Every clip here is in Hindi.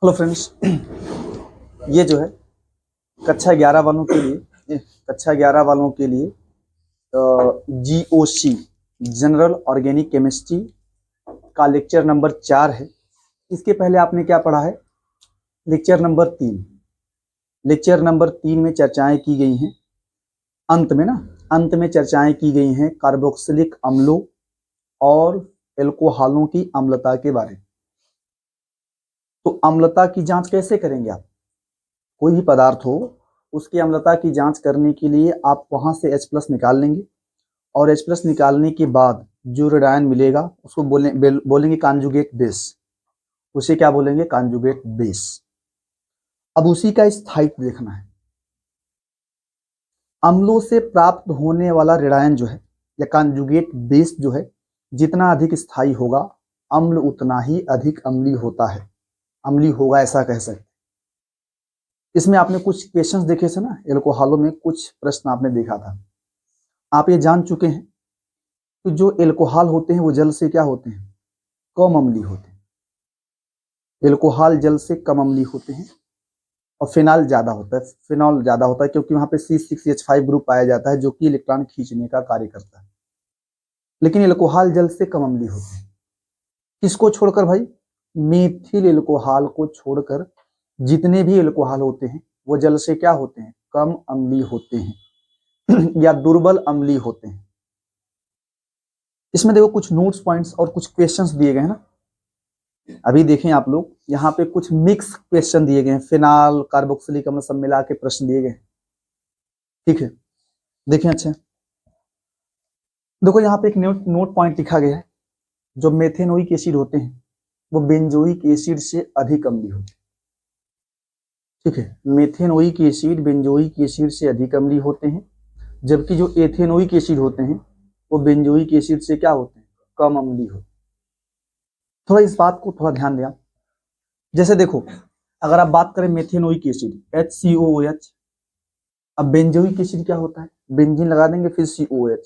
हेलो फ्रेंड्स, ये जो है कक्षा 11 वालों के लिए GOC जनरल ऑर्गेनिक केमिस्ट्री का लेक्चर नंबर 4 है। इसके पहले आपने क्या पढ़ा है? लेक्चर नंबर 3 में चर्चाएं की गई हैं। अंत में चर्चाएं की गई हैं कार्बोक्सिलिक अम्लों और एल्कोहलों की अम्लता के बारे में। तो अम्लता की जांच कैसे करेंगे आप? कोई भी पदार्थ हो उसकी अम्लता की जांच करने के लिए आप वहां से H+ निकाल लेंगे और H+ निकालने के बाद जो रेडायन मिलेगा उसको बोलेंगे कॉन्जुगेट बेस। उसे क्या बोलेंगे? Conjugate base. अब उसी का स्थायित्व देखना है। अम्लों से प्राप्त होने वाला रेडायन जो है या कॉन्जुगेट बेस जो है, जितना अधिक स्थायी होगा अम्ल उतना ही अधिक अम्लीय होता है, अम्लीय होगा, ऐसा कह सकते। इसमें आपने कुछ क्वेश्चंस देखे थे ना, एल्कोहलों में कुछ प्रश्न आपने देखा था। आप ये जान चुके हैं कि जो एल्कोहल होते हैं वो जल से क्या होते हैं? कम अम्लीय होते हैं। एल्कोहल जल से कम अम्लीय होते हैं और फिनॉल ज्यादा होता है, क्योंकि वहां पे C6H5 ग्रुप पाया जाता है जो कि इलेक्ट्रॉन खींचने का कार्य करता है। लेकिन एल्कोहल जल से कम अम्लीय होते हैं। किसको छोड़कर भाई? मेथिल एल्कोहल को छोड़कर जितने भी एल्कोहल होते हैं वो जल से क्या होते हैं? कम अम्लीय होते हैं या दुर्बल अम्लीय होते हैं। इसमें देखो कुछ नोट्स पॉइंट्स और कुछ क्वेश्चंस दिए गए हैं ना, अभी देखें आप लोग, यहाँ पे कुछ मिक्स क्वेश्चन दिए गए हैं, फिनाल कार्बोक्सिलिक अम्ल सब मिला के प्रश्न दिए गए। ठीक है, देखें। अच्छा देखो, यहाँ पे एक नोट पॉइंट लिखा गया है, जो मेथेनोइक एसिड होते हैं वो बेंजोइक एसिड से अधिक अम्लीय होते हैं। ठीक है, मेथेनोइक एसिड बेंजोइक एसिड से अधिक अम्लीय होते हैं, जबकि जो एथेनोइक एसिड होते हैं वो बेंजोइक एसिड से क्या होते हैं? कम अम्लीय होते हैं। थोड़ा इस बात को थोड़ा ध्यान दें। जैसे देखो, अगर आप बात करें मेथेनोइक एसिड HCOOH, अब बेंजोइक एसिड क्या होता है? बेंजीन लगा देंगे फिर COOH,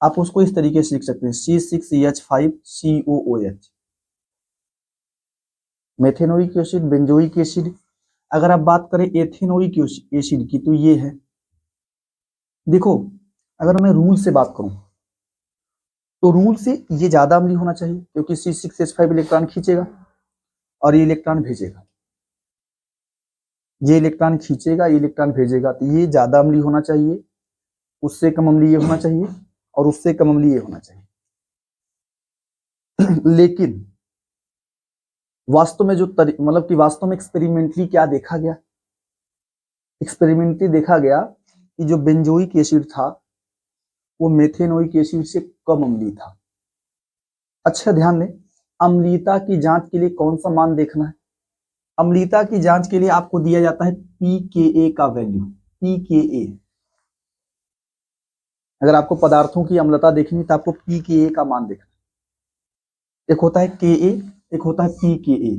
आप उसको इस तरीके से लिख सकते हैं C6H5COOH। Methanoic acid, benzoic acid. अगर आप बात करें एथेनोइक एसिड की तो ये है, देखो अगर मैं रूल से बात करूं तो रूल से ये ज्यादा अम्लीय होना चाहिए, क्योंकि C6H5 इलेक्ट्रॉन खींचेगा और ये इलेक्ट्रॉन भेजेगा, ये इलेक्ट्रॉन खींचेगा, ये इलेक्ट्रॉन भेजेगा, तो ये ज्यादा अम्लीय होना चाहिए, उससे कम अम्लीय होना चाहिए और उससे कम अम्लीय होना चाहिए। लेकिन वास्तव में जो मतलब कि वास्तव में एक्सपेरिमेंटली क्या देखा गया? एक्सपेरिमेंटली देखा गया कि जो बेंजोइक एसिड था वो मेथेनोइक एसिड से कम अम्लीय था। अच्छा ध्यान दें, अम्लीयता की जांच के लिए कौन सा मान देखना है? अम्लीयता की जांच के लिए आपको दिया जाता है pKa का वैल्यू। pKa, अगर आपको पदार्थों की अम्लता देखनी तो आपको pKa का मान देखना। एक होता है Ka, एक होता है pKa।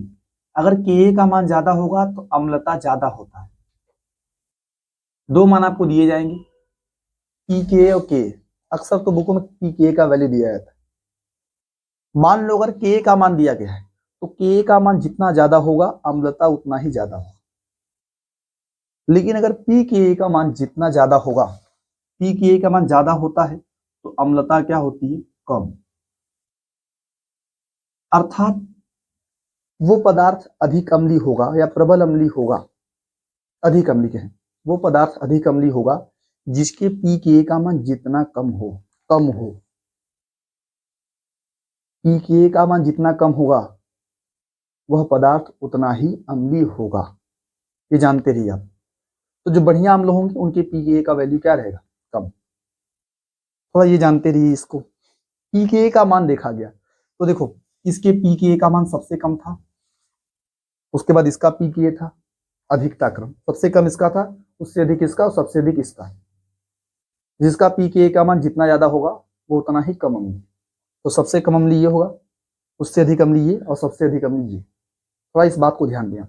अगर Ka का मान ज्यादा होगा तो अम्लता ज्यादा होता है। दो मान आपको दिए जाएंगे, pKa और Ka। अक्सर तो बुकों में pKa का वैल्यू दिया जाता है। मान लो अगर Ka का मान दिया गया है तो Ka का मान जितना ज्यादा होगा अम्लता उतना ही ज्यादा होगा। लेकिन अगर pKa का मान जितना ज्यादा होगा, pKa का मान ज्यादा होता है तो अम्लता क्या होती है? कम। अर्थात वो पदार्थ अधिक अम्लीय होगा या प्रबल अम्लीय होगा, अधिक अम्लीय कहें, वो पदार्थ अधिक अम्लीय होगा जिसके pKa का मान जितना कम हो। pKa का मान जितना कम होगा वह पदार्थ उतना ही अम्लीय होगा, ये जानते रहिए आप। तो जो बढ़िया अम्ल होंगे उनके pKa का वैल्यू क्या रहेगा? कम। थोड़ा ये जानते रहिए इसको। pKa का मान देखा गया तो देखो, इसके pKa का मान सबसे कम था, उसके बाद इसका pKa था, अधिकता क्रम सबसे कम इसका था, उससे अधिक इसका और सबसे अधिक इसका। जिसका pKa का मान जितना ज्यादा होगा वो उतना ही कम अम्लीय। तो सबसे कम अम्लीय ये होगा, उससे अधिक अम्लीय ये और सबसे अधिक अम्लीय ये। थोड़ा इस बात को ध्यान दें।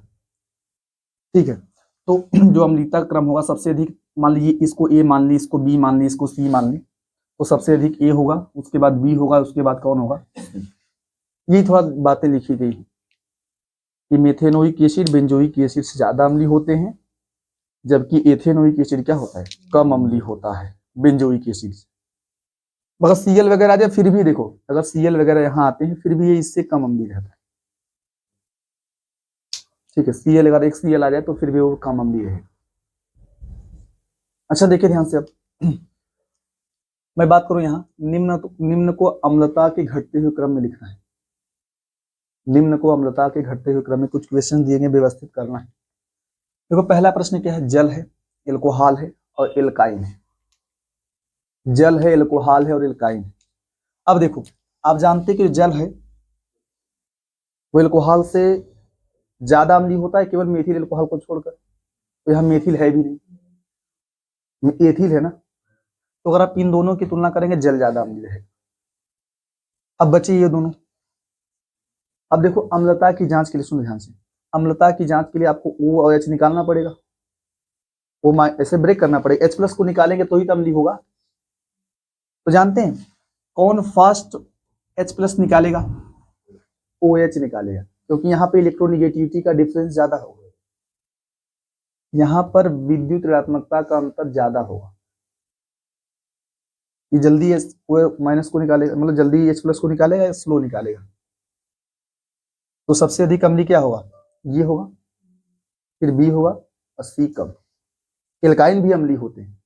ठीक है, तो जो अम्लीयता क्रम होगा सबसे अधिक, मान लीजिए इसको A मान ली, इसको B मान ली, इसको C मान ली, तो सबसे अधिक A होगा, उसके बाद B होगा, उसके बाद कौन होगा? ये थोड़ा बातें लिखी गई, कि मेथेनोइक एसिड बेंजोइक एसिड से ज्यादा अम्लीय होते हैं, जबकि एथेनोइक एसिड क्या होता है, कम अम्लीय होता है बेंजोइक एसिड से। मगर सीएल वगैरह आ जाए फिर भी देखो, अगर सीएल वगैरह यहाँ आते हैं फिर भी ये इससे कम अम्लीय रहता है। ठीक है, सीएल अगर एक सीएल आ जाए तो फिर भी वो कम अम्लीय है। अच्छा देखिए ध्यान से, अब मैं बात करूं यहाँ निम्न को अम्लता के घटते हुए क्रम में लिखना है। निम्न को अम्लता के घटते हुए क्रम में कुछ क्वेश्चन दिए गए, व्यवस्थित करना है। देखो पहला प्रश्न क्या है, जल है, एल्कोहल है और एल्काइन है। जल है, एल्कोहल है और एल्काइन है। अब देखो आप जानते हैं कि जल है वो एल्कोहल से ज्यादा अम्लीय होता है केवल मेथिल एल्कोहल को छोड़कर, तो यहाँ मेथिल है भी नहीं, एथिल है ना, तो अगर आप इन दोनों की तुलना करेंगे जल ज्यादा अम्लीय है। अब बचे ये दोनों। अब देखो अम्लता की जांच के लिए, सुनो ध्यान से, अम्लता की जांच के लिए आपको O और H निकालना पड़ेगा, वो ऐसे ब्रेक करना पड़ेगा, H प्लस को निकालेंगे तो ही तो अम्लीय होगा। तो जानते हैं कौन फास्ट H प्लस निकालेगा, OH निकालेगा, क्योंकि यहाँ पे इलेक्ट्रोनिगेटिविटी का डिफरेंस ज्यादा होगा, यहाँ पर विद्युत ऋणात्मकता का अंतर ज्यादा होगा। ये जल्दी माइनस को निकालेगा, मतलब जल्दी H प्लस को निकालेगा या स्लो निकालेगा। तो सबसे अधिक अम्लीय क्या होगा, ये होगा, फिर B होगा और C कम। एल्काइन भी अम्लीय होते हैं।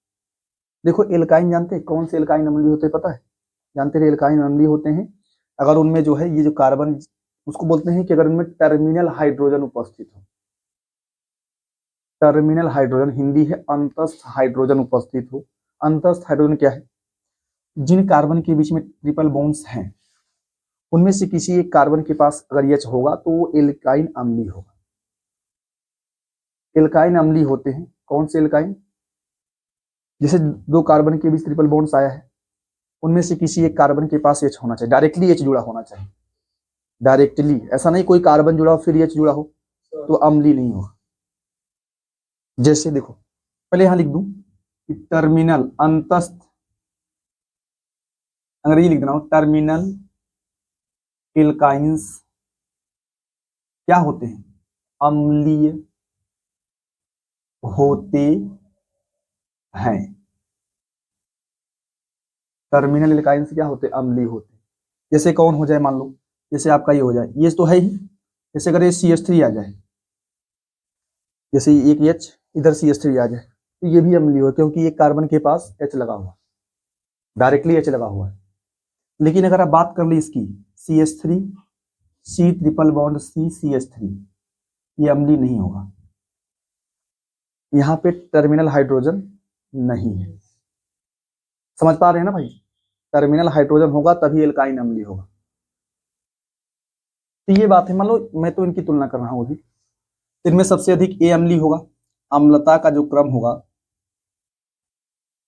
देखो एल्काइन जानते हैं कौन से एल्काइन अम्लीय होते हैं, पता है, जानते हैं एल्काइन अम्लीय होते हैं अगर उनमें जो है ये जो कार्बन, उसको बोलते हैं कि अगर उनमें टर्मिनल हाइड्रोजन उपस्थित हो। टर्मिनल हाइड्रोजन हिंदी है अंतस्थ हाइड्रोजन उपस्थित हो। अंतस्थ हाइड्रोजन क्या है, जिन कार्बन के बीच में ट्रिपल बॉन्ड्स हैं उनमें से किसी एक कार्बन के पास अगर H होगा तो वो एल्काइन अम्लीय होगा। एल्काइन अम्लीय होते हैं कौन से एल्काइन, जैसे दो कार्बन के बीच ट्रिपल बॉन्ड्स आया है, उनमें से किसी एक कार्बन के पास H होना चाहिए, डायरेक्टली H जुड़ा होना चाहिए, डायरेक्टली, ऐसा नहीं कोई कार्बन जुड़ा हो फिर H जुड़ा हो तो अम्लीय नहीं होगा। जैसे देखो पहले यहां लिख दूं कि टर्मिनल अंतस्थ, अंग्रेजी लिख देना हो, टर्मिनल एल्काइंस क्या होते हैं, अम्लीय होते हैं। टर्मिनल एल्काइंस क्या होते हैं, अम्लीय होते हैं। जैसे कौन हो जाए, मान लो जैसे आपका ये हो जाए, ये तो है ही, जैसे अगर ये CH3 आ जाए, जैसे एक H इधर CH3 आ जाए तो ये भी अम्लीय हो, क्योंकि एक कार्बन के पास H लगा हुआ, डायरेक्टली H लगा हुआ है। लेकिन अगर आप बात कर ली इसकी CH3 C triple bond C CH3, ये अम्लीय नहीं होगा, यहाँ पे टर्मिनल हाइड्रोजन नहीं है। समझ पा रहे हैं ना भाई, टर्मिनल हाइड्रोजन होगा तभी एल्काइन अम्लीय होगा। तो ये बात है, मान लो मैं तो इनकी तुलना कर रहा हूं अभी, इनमें सबसे अधिक A अम्लीय होगा, अम्लता का जो क्रम होगा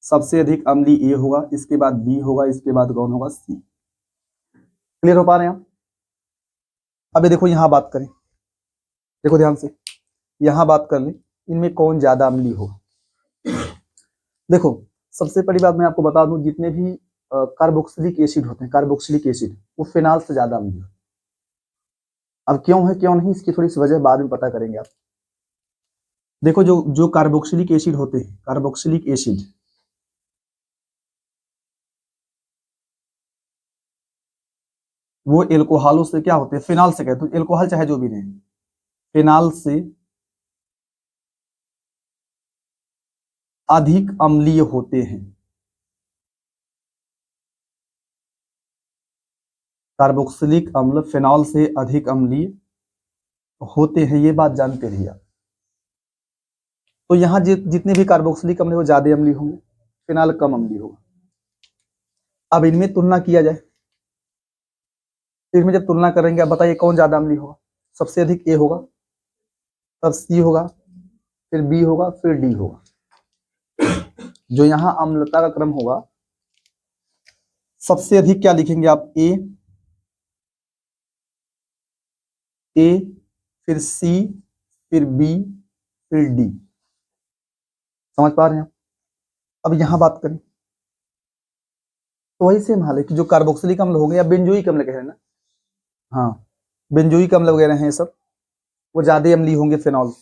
सबसे अधिक अम्लीय A होगा, इसके बाद B होगा, इसके बाद कौन होगा, C। क्लियर हो पा रहे हैं आप। अब देखो यहां बात करें, देखो ध्यान से, यहां बात कर ले इनमें कौन ज्यादा अम्लीय होगा। देखो सबसे पहली बात मैं आपको बता दूं, जितने भी कार्बोक्सिलिक एसिड होते हैं, कार्बोक्सिलिक एसिड वो फिनाल से ज्यादा अम्लीय होते हैं। अब क्यों है क्यों नहीं, इसकी थोड़ी सी वजह बाद में पता करेंगे आप। देखो जो जो कार्बोक्सिलिक एसिड होते हैं, कार्बोक्सिलिक एसिड वो एल्कोहलों से क्या होते हैं, फिनाल से, कहते हैं एल्कोहल चाहे जो भी रहे, फिनाल से अधिक अम्लीय होते हैं। कार्बोक्सिलिक अम्ल फिनॉल से अधिक अम्लीय होते हैं, ये बात जानते रहिए आप। तो यहाँ जितने भी कार्बोक्सिलिक अम्ल वो ज्यादा अम्लीय होंगे, फिनॉल कम अम्लीय होगा। अब इनमें तुलना किया जाए, इनमें जब तुलना करेंगे, अब बताइए कौन ज्यादा अम्लीय होगा। सबसे अधिक A होगा, तब C होगा, फिर B होगा, फिर D होगा। जो यहाँ अम्लता का क्रम होगा, सबसे अधिक क्या लिखेंगे आप, A, फिर C, फिर B, फिर D। समझ पा रहे हैं आप। अब यहां बात करें तो वही सेम हाल है कि जो कार्बोक्सिलिक अम्ल हो गए या बेंजोइक अम्ल कह रहे हैं ना, हाँ बेंजोइक अम्ल वगैरह हैं सब, वो ज्यादा अम्लीय होंगे फिनॉल।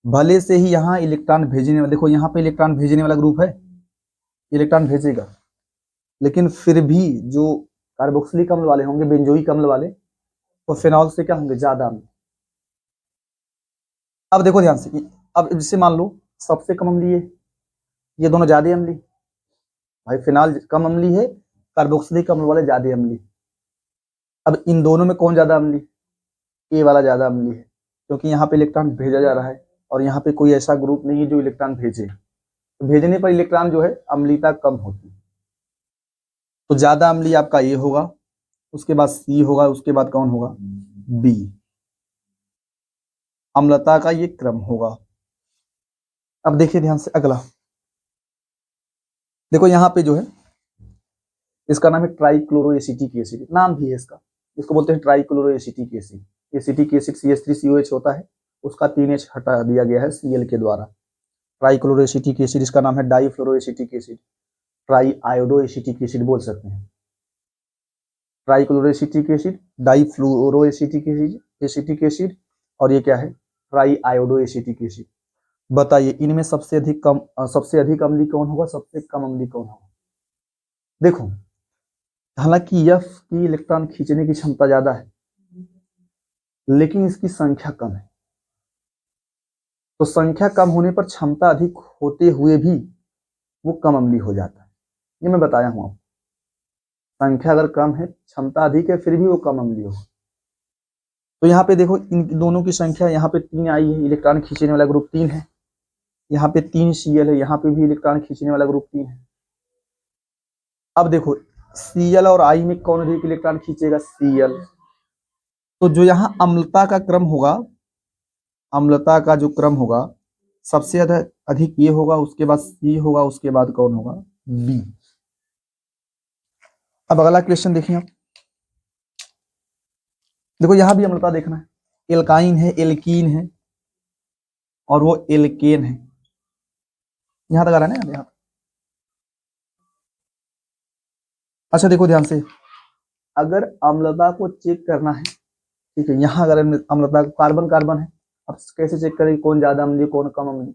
भले से ही यहाँ इलेक्ट्रॉन भेजने वाला, देखो यहाँ पे इलेक्ट्रॉन भेजने वाला ग्रुप है, इलेक्ट्रॉन भेजेगा, लेकिन फिर भी जो कार्बोक्सिलिक अम्ल वाले होंगे, बेंजोइक अम्ल वाले, वो फिनॉल से क्या होंगे, ज्यादा अम्ल। अब देखो ध्यान से, अब जैसे मान लो सबसे कम अम्लीय, ये दोनों ज्यादा अम्लीय, भाई फिनॉल कम अम्लीय है, कार्बोक्सिलिक अम्ल वाले ज्यादा अम्लीय। अब इन दोनों में कौन ज्यादा अम्लीय, ए वाला ज्यादा अम्लीय है, क्योंकि यहाँ पे इलेक्ट्रॉन भेजा जा रहा है और यहाँ पे कोई ऐसा ग्रुप नहीं है जो इलेक्ट्रॉन भेजे, तो भेजने पर इलेक्ट्रॉन जो है अम्लीयता कम होती है, तो ज्यादा अम्लीय आपका ए होगा, उसके बाद सी होगा, उसके बाद कौन होगा, बी। अम्लता का ये क्रम होगा। अब देखिए ध्यान से अगला, देखो यहाँ पे जो है इसका नाम है ट्राइक्लोरोएसिटिक एसिड, नाम भी है इसका, इसको बोलते हैं trichloroacetic acid. Acetic acid CH3COH होता है, उसका 3H हटा दिया गया है Cl के द्वारा। ट्राइक्लोरोएसिटिक एसिड, इसका नाम है डाईफ्लोरोएसिटिक एसिड, ट्राई आयोडोएसिटिक एसिड बोल सकते हैं। ट्राइक्लोरोएसिटिक एसिड, डाईफ्लोरोएसिटिक एसिटिक एसिड, और ये क्या है, ट्राई आयोडोएसिटिक एसिड। बताइए इनमें सबसे अधिक अम्लीय कौन होगा, सबसे कम अम्लीय कौन होगा। देखो हालांकि F की इलेक्ट्रॉन खींचने की क्षमता ज्यादा है, लेकिन इसकी संख्या कम है, तो संख्या कम होने पर क्षमता अधिक होते हुए भी वो कम अम्लीय हो जाता है। ये मैं बताया हूं आपको, संख्या अगर कम है, क्षमता अधिक है, फिर भी वो कम अम्लीय हो। तो यहाँ पे देखो इन दोनों की संख्या, यहाँ पे 3 आई है, इलेक्ट्रॉन खींचने वाला ग्रुप 3 है, यहाँ पे 3 Cl है, यहाँ पे भी इलेक्ट्रॉन खींचने वाला ग्रुप 3 है। अब देखो Cl और I में कौन अधिक इलेक्ट्रॉन खींचेगा, Cl। तो जो यहाँ अम्लता का क्रम होगा, अम्लता का जो क्रम होगा, सबसे अधिक ये होगा, उसके बाद C होगा, उसके बाद कौन होगा, B। अब अगला क्वेश्चन देखिए आप, देखो यहां भी अम्लता देखना है, एल्काइन है, एल्कीन है, और वो एल्केन है। यहां तक आ रहा है ना, यहाँ। अच्छा देखो ध्यान से, अगर अम्लता को चेक करना है, ठीक है, यहाँ अगर अम्लता कार्बन कार्बन है, अब कैसे चेक करें कौन ज्यादा अम्लीय कौन कम अम्लीय।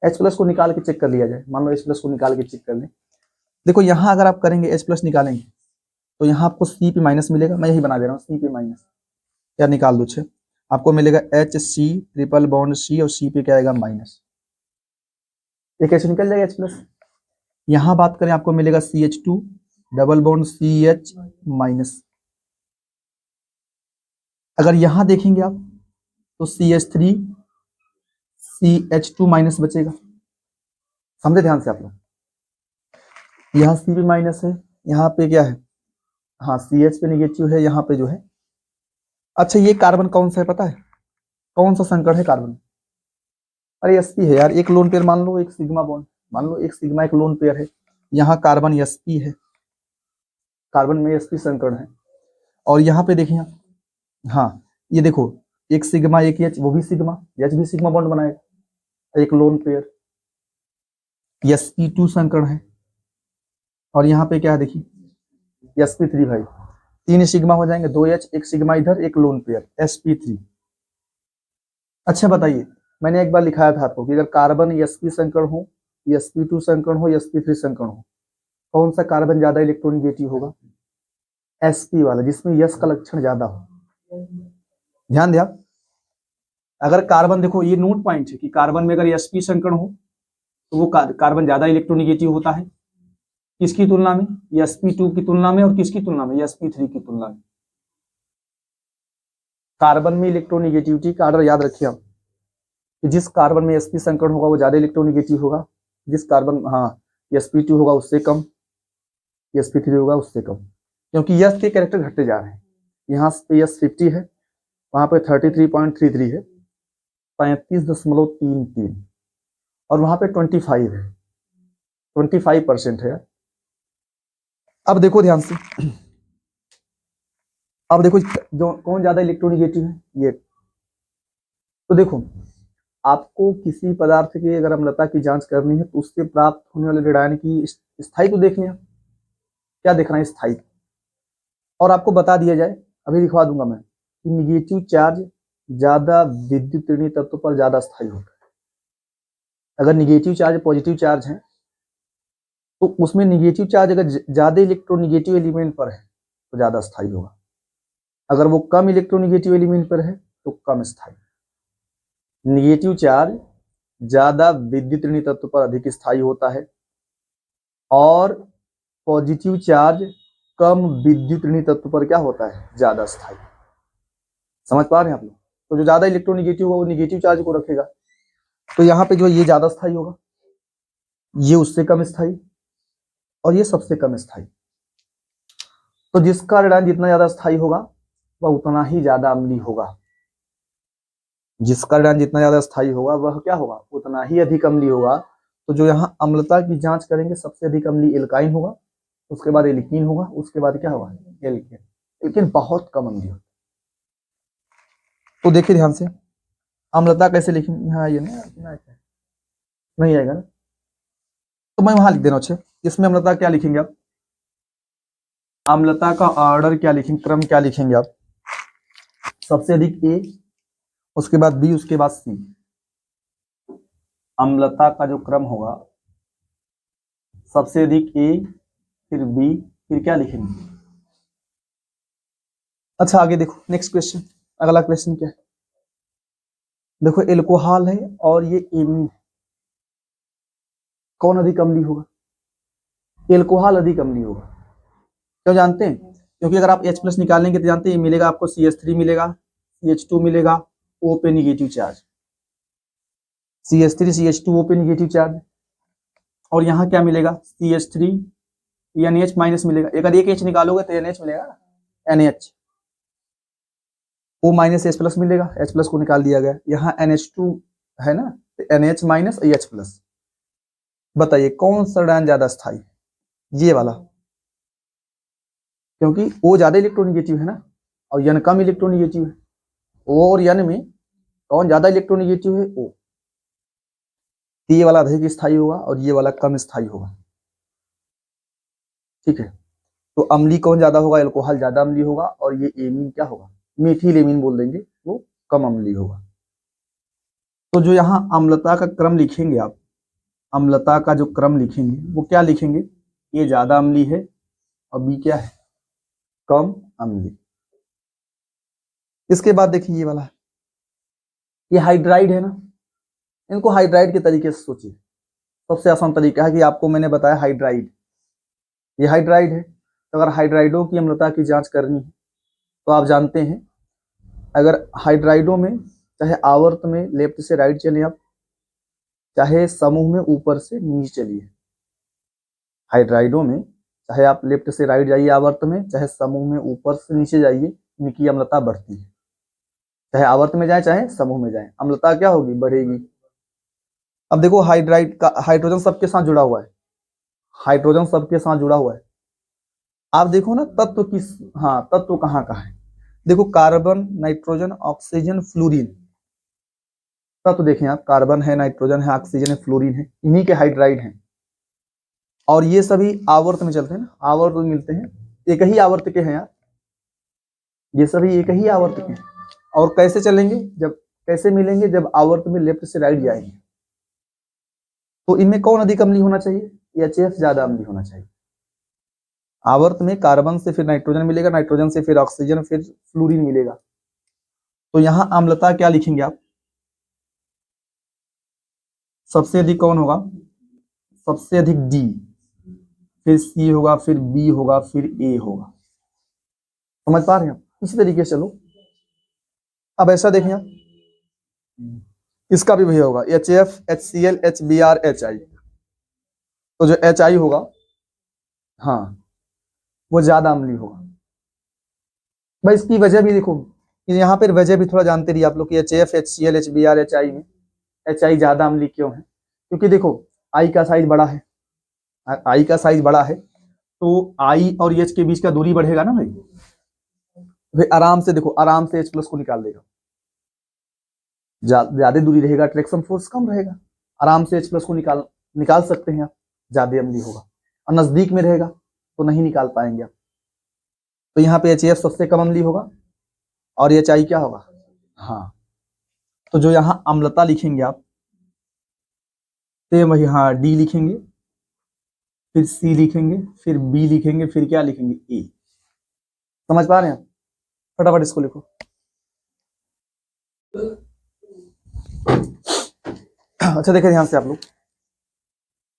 H+ को निकाल के चेक कर लिया जाए, मान लो H+ को निकाल के चेक कर लें। देखो यहाँ अगर आप करेंगे H+ निकालेंगे तो यहाँ आपको C p- मिलेगा, मैं यही बना दे रहा हूँ C p-, क्या निकाल दो 6, आपको मिलेगा HC ट्रिपल बॉन्ड C, और C पे क्या आएगा माइनस, ये कैसे निकल जाएगा H+। यहाँ बात करें आपको मिलेगा CH2 डबल बॉन्ड CH-। अगर यहाँ देखेंगे आप तो CH3 CH2- बचेगा, समझे ध्यान से आप लोग। यहाँ C p- है, यहाँ पे क्या है, हाँ CH पे निगेटिव है, यहाँ पे जो है। अच्छा ये कार्बन कौन सा है पता है, कौन सा संकर है कार्बन, अरे sp है यार, एक लोन पेयर मान लो, एक सिग्मा बॉन्ड मान लो, एक सिग्मा एक लोन पेयर है, यहाँ कार्बन sp है, कार्बन में sp संकरण है। और यहाँ पे देखिए आप, हाँ ये देखो एक सिग्मा एक H, वो भी सिग्मा, H भी सिग्मा बॉन्ड बनाएगा, एक लोन पेयर sp2 संकरण है। और यहाँ पे क्या है देखिए sp3, भाई 3 सिग्मा हो जाएंगे, 2H, एक सिग्मा इधर, एक लोन पेयर sp3। अच्छा बताइए, मैंने एक बार लिखाया था आपको कि अगर कार्बन sp संकरण हो, sp2 संकरण हो, sp3 संकरण हो, कौन सा कार्बन ज्यादा इलेक्ट्रोनेगेटिव होगा, sp वाला, जिसमें यस का लक्षण ज्यादा हो। ध्यान दिया, अगर कार्बन, देखो ये नोट पॉइंट है कि कार्बन में अगर sp संकरण हो तो वो कार्बन ज्यादा इलेक्ट्रोनेगेटिव होता है, किसकी तुलना में, sp2 की तुलना में, और किसकी तुलना में, sp3 की तुलना में। कार्बन में इलेक्ट्रोनेगेटिविटी का ऑर्डर याद रखिए आप, कि जिस कार्बन में sp संकरण होगा वो ज्यादा इलेक्ट्रोनेगेटिव होगा, जिस कार्बन, हाँ sp2 होगा उससे कम, sp3 होगा उससे कम, क्योंकि यस के कैरेक्टर घटते जा रहे हैं। यहाँ पे यस 50 है, वहां पे 33.33 है, 35.33, और वहां पे 25 है, 25% है। अब देखो ध्यान से, अब देखो जो कौन ज्यादा इलेक्ट्रोनेगेटिव है, ये। तो देखो आपको किसी पदार्थ की अगर अम्लता की जांच करनी है तो उससे प्राप्त होने वाले रेडायन की स्थायित्व देखनी है, क्या देखना है, स्थायित्व। और आपको बता दिया जाए, अभी दिखवा दूंगा मैं, कि निगेटिव चार्ज ज्यादा विद्युत ऋणात्मक तत्व पर ज्यादा स्थायी होता है। अगर निगेटिव चार्ज पॉजिटिव चार्ज है तो उसमें निगेटिव चार्ज अगर ज्यादा इलेक्ट्रोनिगेटिव एलिमेंट पर है तो ज्यादा स्थायी होगा, अगर वो कम इलेक्ट्रोनिगेटिव एलिमेंट पर है तो कम स्थायी। निगेटिव चार्ज ज्यादा विद्युत ऋणात्मक तत्व पर अधिक स्थायी होता है और पॉजिटिव चार्ज कम विद्युत ऋणात्मक तत्व पर क्या होता है, ज्यादा स्थायी। समझ पा रहे हैं आप लोग? तो जो ज्यादा इलेक्ट्रोनिगेटिव होगा वो निगेटिव चार्ज को रखेगा, तो यहाँ पे जो ये ज्यादा स्थायी होगा, ये उससे कम स्थायी और ये सबसे कम स्थायी। तो जिसका ऋणांक जितना ज्यादा स्थायी होगा वह उतना ही ज्यादा अम्लीय होगा। जिसका ऋणांक जितना ज्यादा स्थायी होगा वह क्या होगा, उतना ही अधिक अम्लीय होगा। तो जो यहाँ अम्लता की जांच करेंगे सबसे अधिक अम्लीय एल्काइन होगा, उसके बाद एल्कीन होगा, उसके बाद क्या होगा, एल्केन। एल्केन बहुत कम अम्लीय होता है। तो देखिए ध्यान से अम्लता कैसे लिखेंगे, हाँ ये नहीं आएगा ना, तो मैं वहां लिख दे रहा हूँ। इसमें अम्लता क्या लिखेंगे आप, अम्लता का ऑर्डर क्या लिखेंगे, क्रम क्या लिखेंगे आप, सबसे अधिक ए, उसके बाद बी, उसके बाद सी। अम्लता का जो क्रम होगा सबसे अधिक ए, फिर बी, फिर क्या लिखेंगे। अच्छा आगे देखो नेक्स्ट क्वेश्चन, अगला क्वेश्चन क्या है, देखो एल्कोहल है और ये एमीन, कौन अधिक अम्लीय होगा, एल्कोहल अधिक अम्लीय होगा। क्यों जानते हैं, क्योंकि अगर आप H+ निकालेंगे तो जानते हैं मिलेगा आपको CH3 मिलेगा, CH2 मिलेगा, O पे negative charge, CH3 CH2 O पे निगेटिव चार्ज, और यहाँ क्या मिलेगा CH3 NH- मिलेगा। अगर एक H निकालोगे तो NH मिलेगा, NH, O -H+ मिलेगा, H+ को निकाल दिया गया, यहाँ NH2 है ना, तो NH- H+। बताइए कौन सा ऋणांक ज्यादा स्थायी, ये वाला, क्योंकि O ज्यादा इलेक्ट्रोनिगेटिव है ना और N कम इलेक्ट्रोनिगेटिव है। O और N में कौन ज्यादा इलेक्ट्रोनिगेटिव है, O। ये वाला अधिक स्थायी होगा और ये वाला कम स्थायी होगा, ठीक है। तो अम्लीय कौन ज्यादा होगा, एल्कोहल ज्यादा अम्लीय होगा, और ये एमीन क्या होगा, मीथिल एमीन बोल देंगे, वो कम अम्लीय होगा। तो जो यहाँ अम्लता का क्रम लिखेंगे आप, अम्लता का जो क्रम लिखेंगे वो क्या लिखेंगे, ये ज्यादा अम्लीय है और बी क्या है, कम अम्लीय। इसके बाद देखिए ये वाला, ये हाइड्राइड है ना, इनको हाइड्राइड के तरीके से सोचिए। सबसे आसान तरीका है कि आपको मैंने बताया हाइड्राइड, ये हाइड्राइड है। तो अगर हाइड्राइडों की अम्लता की जांच करनी है तो आप जानते हैं, अगर हाइड्राइडों में चाहे आवर्त में लेफ्ट से राइट चलिए आप, चाहे समूह में ऊपर से नीचे चलिए, हाइड्राइडों में चाहे आप लेफ्ट से राइट जाइए आवर्त में, चाहे समूह में ऊपर से नीचे जाइए, इनकी अम्लता बढ़ती है। चाहे आवर्त में जाए चाहे समूह में जाए, अम्लता क्या होगी, बढ़ेगी। अब देखो हाइड्राइड का हाइड्रोजन सबके साथ जुड़ा हुआ है, हाइड्रोजन सबके साथ जुड़ा हुआ है। आप देखो ना तत्व किस, हाँ तत्व कहाँ का है, देखो कार्बन, नाइट्रोजन, ऑक्सीजन, फ्लोरीन, तत्व देखें आप, कार्बन है, नाइट्रोजन है, ऑक्सीजन है, फ्लोरीन है, इन्हीं के हाइड्राइड हैं। और ये सभी आवर्त में चलते हैं ना, आवर्त में मिलते हैं, एक ही आवर्त के हैं यार, ये सभी एक ही आवर्त के हैं। और कैसे चलेंगे, जब कैसे मिलेंगे, जब आवर्त में लेफ्ट से राइट जाएंगे। तो इनमें कौन अधिक अम्लीय होना चाहिए, HF ज्यादा अम्लीय होना चाहिए। आवर्त में कार्बन से फिर नाइट्रोजन मिलेगा, नाइट्रोजन से फिर ऑक्सीजन, फिर फ्लोरीन मिलेगा। तो यहाँ अम्लता क्या लिखेंगे आप, सबसे अधिक कौन होगा, सबसे अधिक D, फिर C होगा, फिर B होगा, फिर A होगा। समझ पा रहे हैं आप, इसी तरीके से चलो। अब ऐसा देखें आप, इसका भी भैया होगा HF, HCl, HBr, HI। तो जो HI होगा, हाँ वो ज्यादा अम्लीय होगा। भाई इसकी वजह भी देखो, यहाँ पर वजह भी थोड़ा जानते रहिए आप लोग कि HF, HCl, HBr, HI में HI ज्यादा अम्लीय क्यों है, क्योंकि देखो I का साइज बड़ा है, I का साइज बड़ा है, तो I और H के बीच का दूरी बढ़ेगा ना भाई, फिर आराम से देखो, आराम से H+ को निकाल देगा। ज्यादा दूरी रहेगा, अट्रैक्शन फोर्स कम रहेगा, आराम से H+ को निकाल सकते हैं आप, ज्यादा अम्लीय होगा। और नजदीक में रहेगा तो नहीं निकाल पाएंगे आप। तो यहाँ पे HF सबसे कम अम्लीय होगा और HI क्या होगा, हाँ तो जो यहाँ अम्लता लिखेंगे आप, तो वही हाँ डी लिखेंगे, फिर सी लिखेंगे, फिर बी लिखेंगे, फिर क्या लिखेंगे, ए। समझ पा रहे हैं आप? फटाफट इसको लिखो। अच्छा देखिए ध्यान से आप लोग,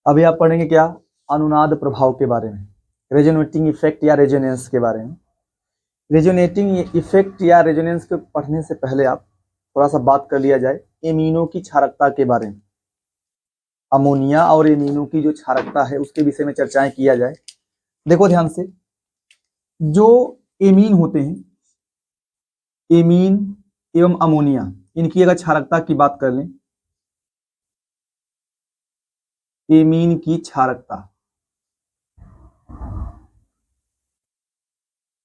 अभी आप पढ़ेंगे क्या, अनुनाद प्रभाव के बारे में, रेजोनेटिंग इफेक्ट या रेजोनेंस के बारे में। रेजोनेटिंग इफेक्ट या रेजोनेंस के पढ़ने से पहले आप थोड़ा सा बात कर लिया जाए एमिनो की क्षारकता के बारे में। अमोनिया और एमिनो की जो क्षारकता है उसके विषय में चर्चाएं किया जाए। देखो ध्यान से, जो एमीन होते हैं, एमीन एवं अमोनिया, इनकी अगर क्षारकता की बात कर लें, एमीन की क्षारकता,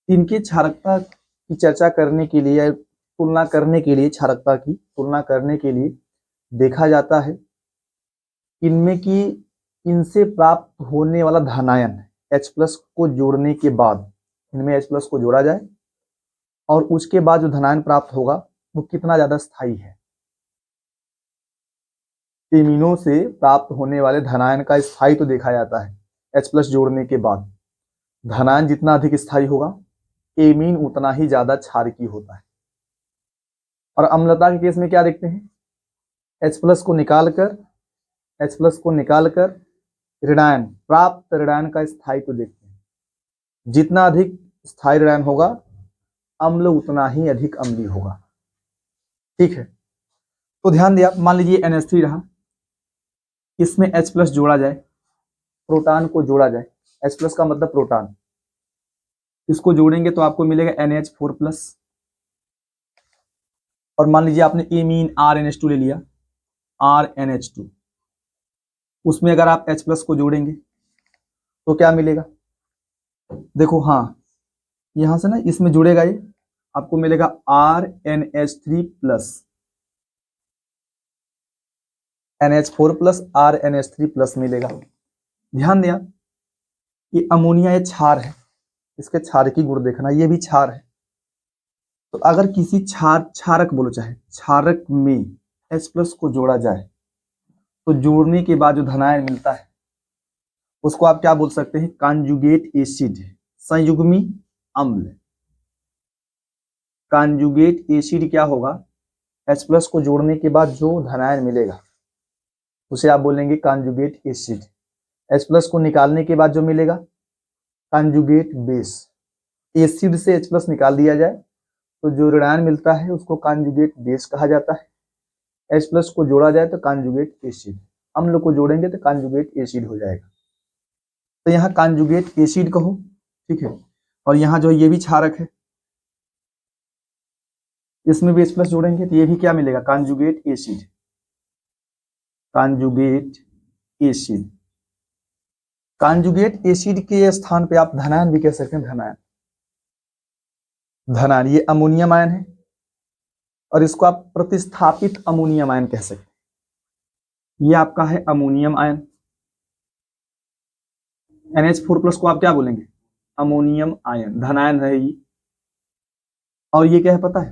इनकी क्षारकता की चर्चा करने के लिए, तुलना करने के लिए, क्षारकता की तुलना करने के लिए देखा जाता है इनमें की इनसे प्राप्त होने वाला धनायन H+ को जोड़ने के बाद, इनमें H+ को जोड़ा जाए और उसके बाद जो धनायन प्राप्त होगा वो कितना ज्यादा स्थायी है। एमिनो से प्राप्त होने वाले धनायन का स्थायी तो देखा जाता है H+ जोड़ने के बाद। धनायन जितना अधिक स्थायी होगा, एमीन उतना ही ज्यादा क्षारकीय होता है। और अम्लता के केस में क्या देखते हैं, H+ को निकालकर ऋणायन, प्राप्त ऋणायन का स्थायित्व देखते हैं। जितना अधिक स्थायी ऋणायन होगा, अम्ल उतना ही अधिक अम्लीय होगा। ठीक है, तो ध्यान दिया, मान लीजिए NH3 रहा, इसमें H+ जोड़ा जाए, प्रोटॉन को जोड़ा जाए, H+ का मतलब प्रोटॉन, इसको जोड़ेंगे तो आपको मिलेगा NH4+। और मान लीजिए आपने एमीन RNH2 ले लिया, RNH2, उसमें अगर आप H+ को जोड़ेंगे तो क्या मिलेगा, देखो हाँ यहां से ना इसमें जुड़ेगा, ये आपको मिलेगा RNH3+, NH4+ RNH3+ मिलेगा। ध्यान दिया, ये अमोनिया ये क्षार है, इसके क्षार की गुण देखना, ये भी क्षार है। तो अगर किसी क्षारक बोलो, चाहे क्षारक में H+ को जोड़ा जाए तो जोड़ने के बाद जो धनायन मिलता है उसको आप क्या बोल सकते हैं, कॉन्जुगेट एसिड, संयुग्मी अम्ल। कॉन्जुगेट एसिड क्या होगा, H+ को जोड़ने के बाद जो धनायन मिलेगा उसे आप बोलेंगे कॉन्जुगेट एसिड। H+ को निकालने के बाद जो मिलेगा, कॉन्जुगेट बेस। एसिड से H+ निकाल दिया जाए तो जो ऋणायन मिलता है उसको कॉन्जुगेट बेस कहा जाता है। H+ को जोड़ा जाए तो कॉन्जुगेट एसिड, अम्ल को जोड़ेंगे तो कॉन्जुगेट एसिड हो जाएगा। तो यहाँ कॉन्जुगेट एसिड कहो, ठीक है। और यहाँ जो ये भी क्षारक है, इसमें भी H+ जोड़ेंगे तो ये भी क्या मिलेगा, conjugate acid. Conjugate acid, conjugate acid के स्थान पे आप धनायन भी कह सकते हैं, धनायन ये अमोनियम आयन है और इसको आप प्रतिस्थापित अमोनियम आयन कह सकते हैं। ये आपका है अमोनियम आयन। NH4+ को आप क्या बोलेंगे, अमोनियम आयन, धनायन है ये। और ये क्या है पता है,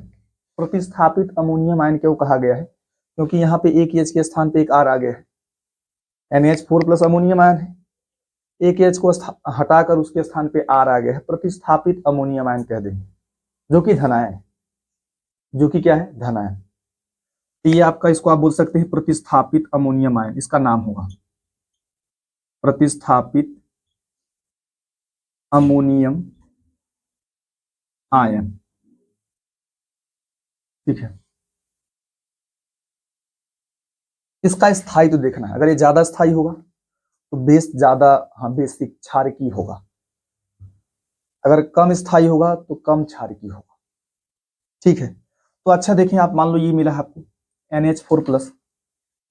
प्रतिस्थापित अमोनियम आयन क्यों कहा गया है, क्योंकि यहाँ पे एक H के स्थान पे एक R आ गया है। NH4+ अमोनियम आयन है, एक H को हटाकर उसके स्थान पे R आ गया है, प्रतिस्थापित अमोनियम आयन कह देंगे, जो कि धनायन है, जो कि क्या है, धनायन। ये आपका, इसको आप बोल सकते हैं प्रतिस्थापित अमोनियम आयन, इसका नाम होगा प्रतिस्थापित अमोनियम आयन। ठीक है, इसका स्थायी तो देखना है, अगर ये ज्यादा स्थायी होगा तो बेस ज्यादा, हाँ बेसिक क्षारकीय होगा, अगर कम स्थायी होगा तो कम क्षारकीय होगा। ठीक है, तो अच्छा देखें आप, मान लो ये मिला है आपको NH4+,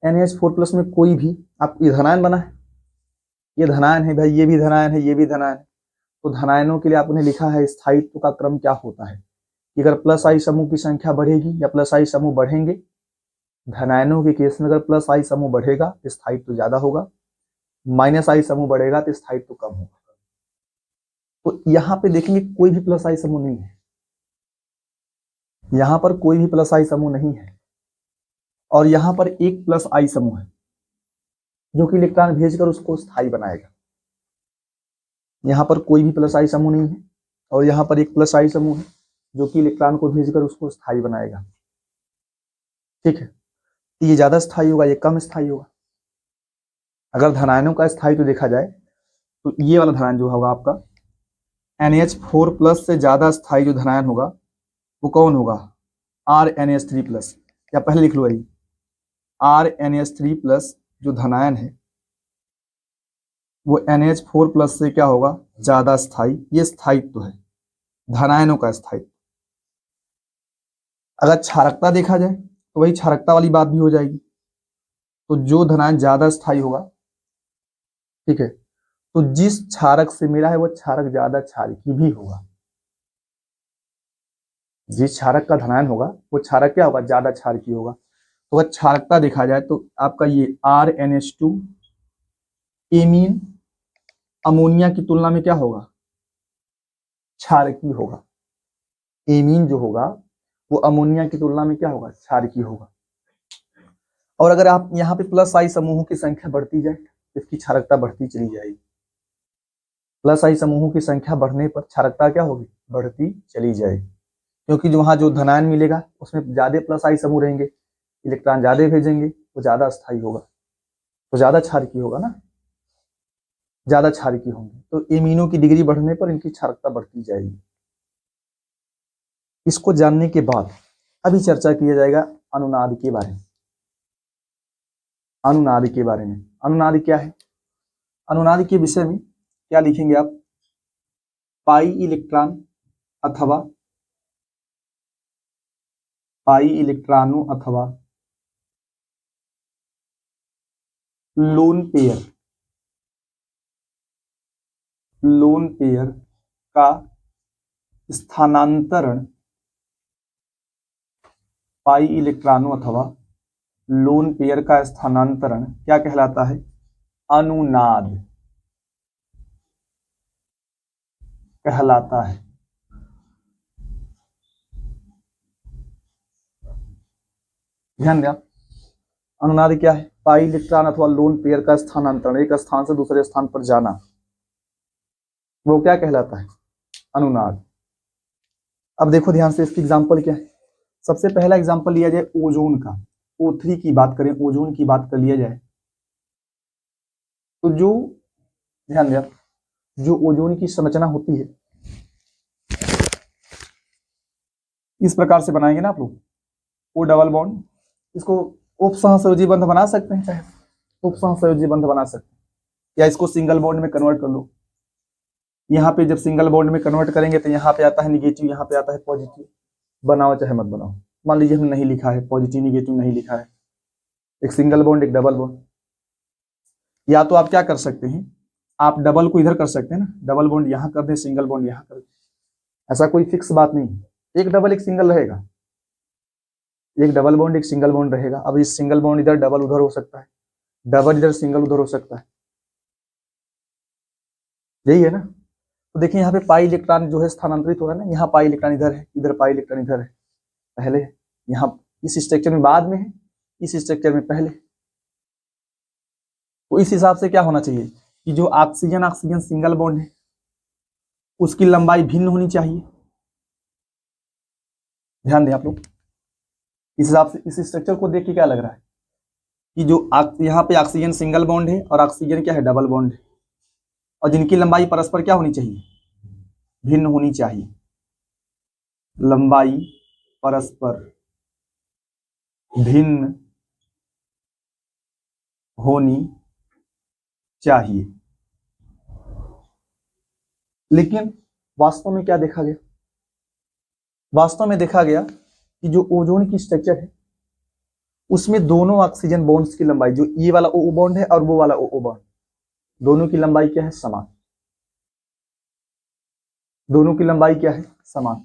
NH4+ में कोई भी आप, ये धनायन बना है, ये धनायन है भाई, ये भी धनायन है, ये भी धनायन है। तो धनायनों के लिए आपने लिखा है स्थायित्व का क्रम क्या होता है, कि अगर +I समूह की संख्या बढ़ेगी या +I समूह बढ़ेंगे, धनायनों के केस में अगर +I समूह बढ़ेगा तो स्थायित्व ज्यादा होगा, -I समूह बढ़ेगा तो स्थायित्व कम होगा। तो यहाँ पे देखेंगे कोई भी +I समूह नहीं है, यहाँ पर कोई भी +I समूह नहीं है, और यहां पर एक प्लस आई समूह है जो कि इलेक्ट्रॉन भेजकर उसको स्थायी बनाएगा। यहां पर कोई भी प्लस आई समूह नहीं है और यहां पर एक प्लस आई समूह है जो कि इलेक्ट्रॉन को भेजकर उसको स्थायी बनाएगा। ठीक है, ये ज्यादा स्थायी होगा, ये कम स्थायी होगा। अगर धनायनों का स्थायित्व देखा जाए तो ये वाला धनायन जो होगा आपका NH4+ से ज्यादा स्थायी जो धनायन होगा वो कौन होगा? RNH3+। या पहले लिख लो यही, RNH3+ जो धनायन है वो NH4+ से क्या होगा? ज्यादा स्थायी। ये स्थायित्व है, धनायनों का स्थायित्व। अगर क्षारकता देखा जाए तो वही क्षारकता वाली बात भी हो जाएगी। तो जो धनायन ज्यादा स्थायी होगा, ठीक है, तो जिस क्षारक से मिला है वो क्षारक ज्यादा क्षारकी भी होगा। जिस क्षारक का धनायन होगा वो क्षारक क्या होगा? ज्यादा क्षारकी होगा। तो अगर क्षारकता देखा जाए तो आपका ये RNH2 एमीन अमोनिया की तुलना में क्या होगा? क्षारकी होगा। एमीन जो होगा वो अमोनिया की तुलना में क्या होगा? क्षारकी होगा। और अगर आप यहाँ पे प्लस आई समूहों की संख्या बढ़ती जाए तो इसकी क्षारकता बढ़ती चली जाएगी। प्लस आई समूहों की संख्या बढ़ने पर क्षारकता क्या होगी? बढ़ती चली जाएगी, क्योंकि जो वहां जो धनायन मिलेगा उसमें ज्यादा प्लस आई समूह रहेंगे, इलेक्ट्रॉन ज्यादा भेजेंगे, वो ज्यादा स्थायी होगा, तो ज्यादा क्षारकी होगा ना, ज्यादा क्षारकी होंगे। तो एमीनों की डिग्री बढ़ने पर इनकी क्षारकता बढ़ती जाएगी। इसको जानने के बाद अभी चर्चा किया जाएगा अनुनाद के बारे में। अनुनाद के बारे में, अनुनाद क्या है? अनुनाद के विषय में क्या लिखेंगे आप? पाई इलेक्ट्रॉन अथवा पाई इलेक्ट्रॉनों अथवा लोन पेयर का स्थानांतरण, पाई इलेक्ट्रॉनों अथवा लोन पेयर का स्थानांतरण क्या कहलाता है? अनुनाद कहलाता है। ध्यान दें आप, अनुनाद क्या है? पाई इलेक्ट्रॉन अथवा लोन पेयर का स्थानांतरण, एक स्थान से दूसरे स्थान पर जाना, वो क्या कहलाता है? अनुनाद। अब देखो ध्यान से, इसकी एग्जांपल क्या है? सबसे पहला एग्जांपल लिया जाए ओजोन का। O3 की बात करें, ओजोन की बात कर लिया जाए तो जो, ध्यान दें, जो ओजोन की संरचना होती है इस प्रकार से बनाएंगे ना आप लोग, O डबल बॉन्ड, इसको उपसहसंयोजी बंध बना सकते हैं, चाहे उपसहसंयोजी बंध बना सकते हैं, या इसको सिंगल बॉन्ड में कन्वर्ट कर लो। यहाँ पे जब सिंगल बॉन्ड में कन्वर्ट करेंगे तो यहाँ पे आता है निगेटिव, यहाँ पे आता है पॉजिटिव। बनाओ चाहे मत बनाओ, मान लीजिए हमने नहीं लिखा है, पॉजिटिव निगेटिव नहीं लिखा है, एक सिंगल बॉन्ड एक डबल बॉन्ड। या तो आप क्या कर सकते हैं, आप डबल को इधर कर सकते हैं ना, डबल बॉन्ड यहाँ कर दें, सिंगल बॉन्ड यहाँ कर दें, ऐसा कोई फिक्स बात नहीं। एक डबल एक सिंगल रहेगा, एक डबल बॉन्ड एक सिंगल बॉन्ड रहेगा। अब इस सिंगल बॉन्ड इधर डबल उधर हो सकता है, डबल इधर सिंगल उधर हो सकता है, यही है ना। तो देखिए यहाँ पे पाई इलेक्ट्रॉन जो है स्थानांतरित हो रहा है ना, यहाँ पाई इलेक्ट्रॉन इधर है, इधर पाई इलेक्ट्रॉन इधर है, पहले है, यहाँ इस स्ट्रक्चर में बाद में है, इस स्ट्रक्चर में पहले। तो इस हिसाब से क्या होना चाहिए कि जो ऑक्सीजन ऑक्सीजन सिंगल बॉन्ड है उसकी लंबाई भिन्न होनी चाहिए। ध्यान दें आप लोग, इस हिसाब से इस स्ट्रक्चर को देख के क्या लग रहा है कि जो यहाँ पे ऑक्सीजन सिंगल बॉन्ड है और ऑक्सीजन क्या है? डबल बॉन्ड है, और जिनकी लंबाई परस्पर क्या होनी चाहिए? भिन्न होनी चाहिए। लंबाई परस्पर भिन्न होनी चाहिए। लेकिन वास्तव में क्या देखा गया? वास्तव में देखा गया कि जो ओजोन की स्ट्रक्चर है उसमें दोनों ऑक्सीजन बॉन्ड्स की लंबाई, जो ये वाला ओ बॉन्ड है और वो वाला ओ बॉन्ड, दोनों की लंबाई क्या है? समान। दोनों की लंबाई क्या है? समान।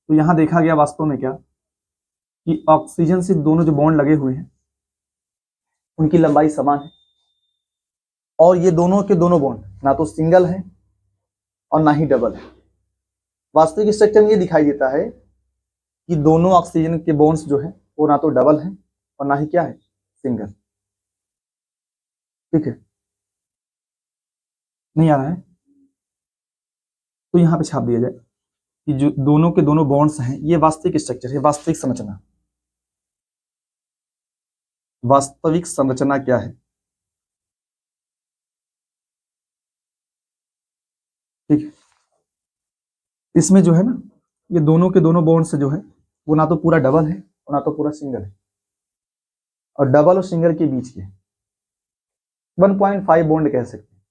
तो यहां देखा गया वास्तव में क्या कि ऑक्सीजन से दोनों जो बॉन्ड लगे हुए हैं उनकी लंबाई समान है, और ये दोनों के दोनों बॉन्ड ना तो सिंगल है और ना ही डबल है। वास्तविक स्ट्रक्चर में ये दिखाई देता है कि दोनों ऑक्सीजन के बॉन्ड्स जो है वो ना तो डबल है और ना ही क्या है? सिंगल। ठीक है, नहीं आ रहा है तो यहां पे छाप दिया जाए कि जो दोनों के दोनों बॉन्ड्स हैं ये वास्तविक स्ट्रक्चर है, वास्तविक संरचना। वास्तविक संरचना क्या है? ठीक है, इसमें जो है ना ये दोनों के दोनों बॉन्ड्स जो है वो ना तो पूरा डबल है और ना तो पूरा सिंगल है, और डबल और सिंगल के बीच के 1.5 बॉन्ड कह सकते हैं।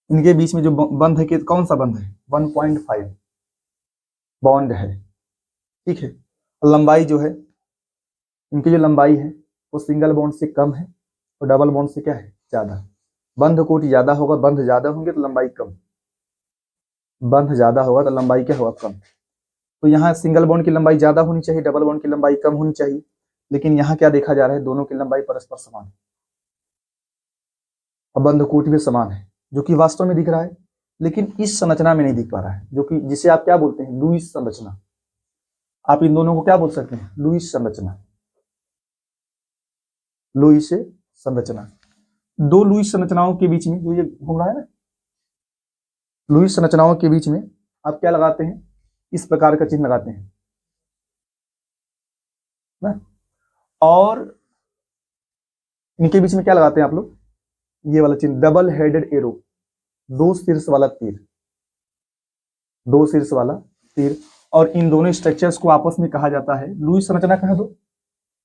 इनके बीच में जो बंध है कि कौन सा बंध है? 1.5 बॉन्ड है। ठीक है, लंबाई जो है इनकी जो लंबाई है वो सिंगल बॉन्ड से कम है और डबल बॉन्ड से क्या है? ज्यादा। बंध कोटि ज्यादा होगा, बंध ज्यादा होंगे तो लंबाई कम, बंध ज्यादा होगा तो लंबाई क्या होगा? कम। तो यहाँ सिंगल बॉन्ड की लंबाई ज्यादा होनी चाहिए, डबल बॉन्ड की लंबाई कम होनी चाहिए, लेकिन यहाँ क्या देखा जा रहा है? दोनों की लंबाई परस्पर समान है और बंध कोटि भी समान है, जो कि वास्तव में दिख रहा है, लेकिन इस संरचना में नहीं दिख पा रहा है, जो कि जिसे आप क्या बोलते हैं? लुईस संरचना। आप इन दोनों को क्या बोल सकते हैं? लुईस संरचना। लुईस संरचना। दो लुईस संरचनाओं के बीच में जो ये घूम रहा है ना, लुईस संरचनाओं के बीच में आप क्या लगाते हैं? इस प्रकार का चिन्ह लगाते हैं ना, और इनके बीच में क्या लगाते हैं आप लोग? ये वाला चिन्ह, डबल हेडेड एरो, दो शीर्ष वाला तीर, दो शीर्ष वाला तीर। और इन दोनों स्ट्रक्चर्स को आपस में कहा जाता है लुईस संरचना कह दो,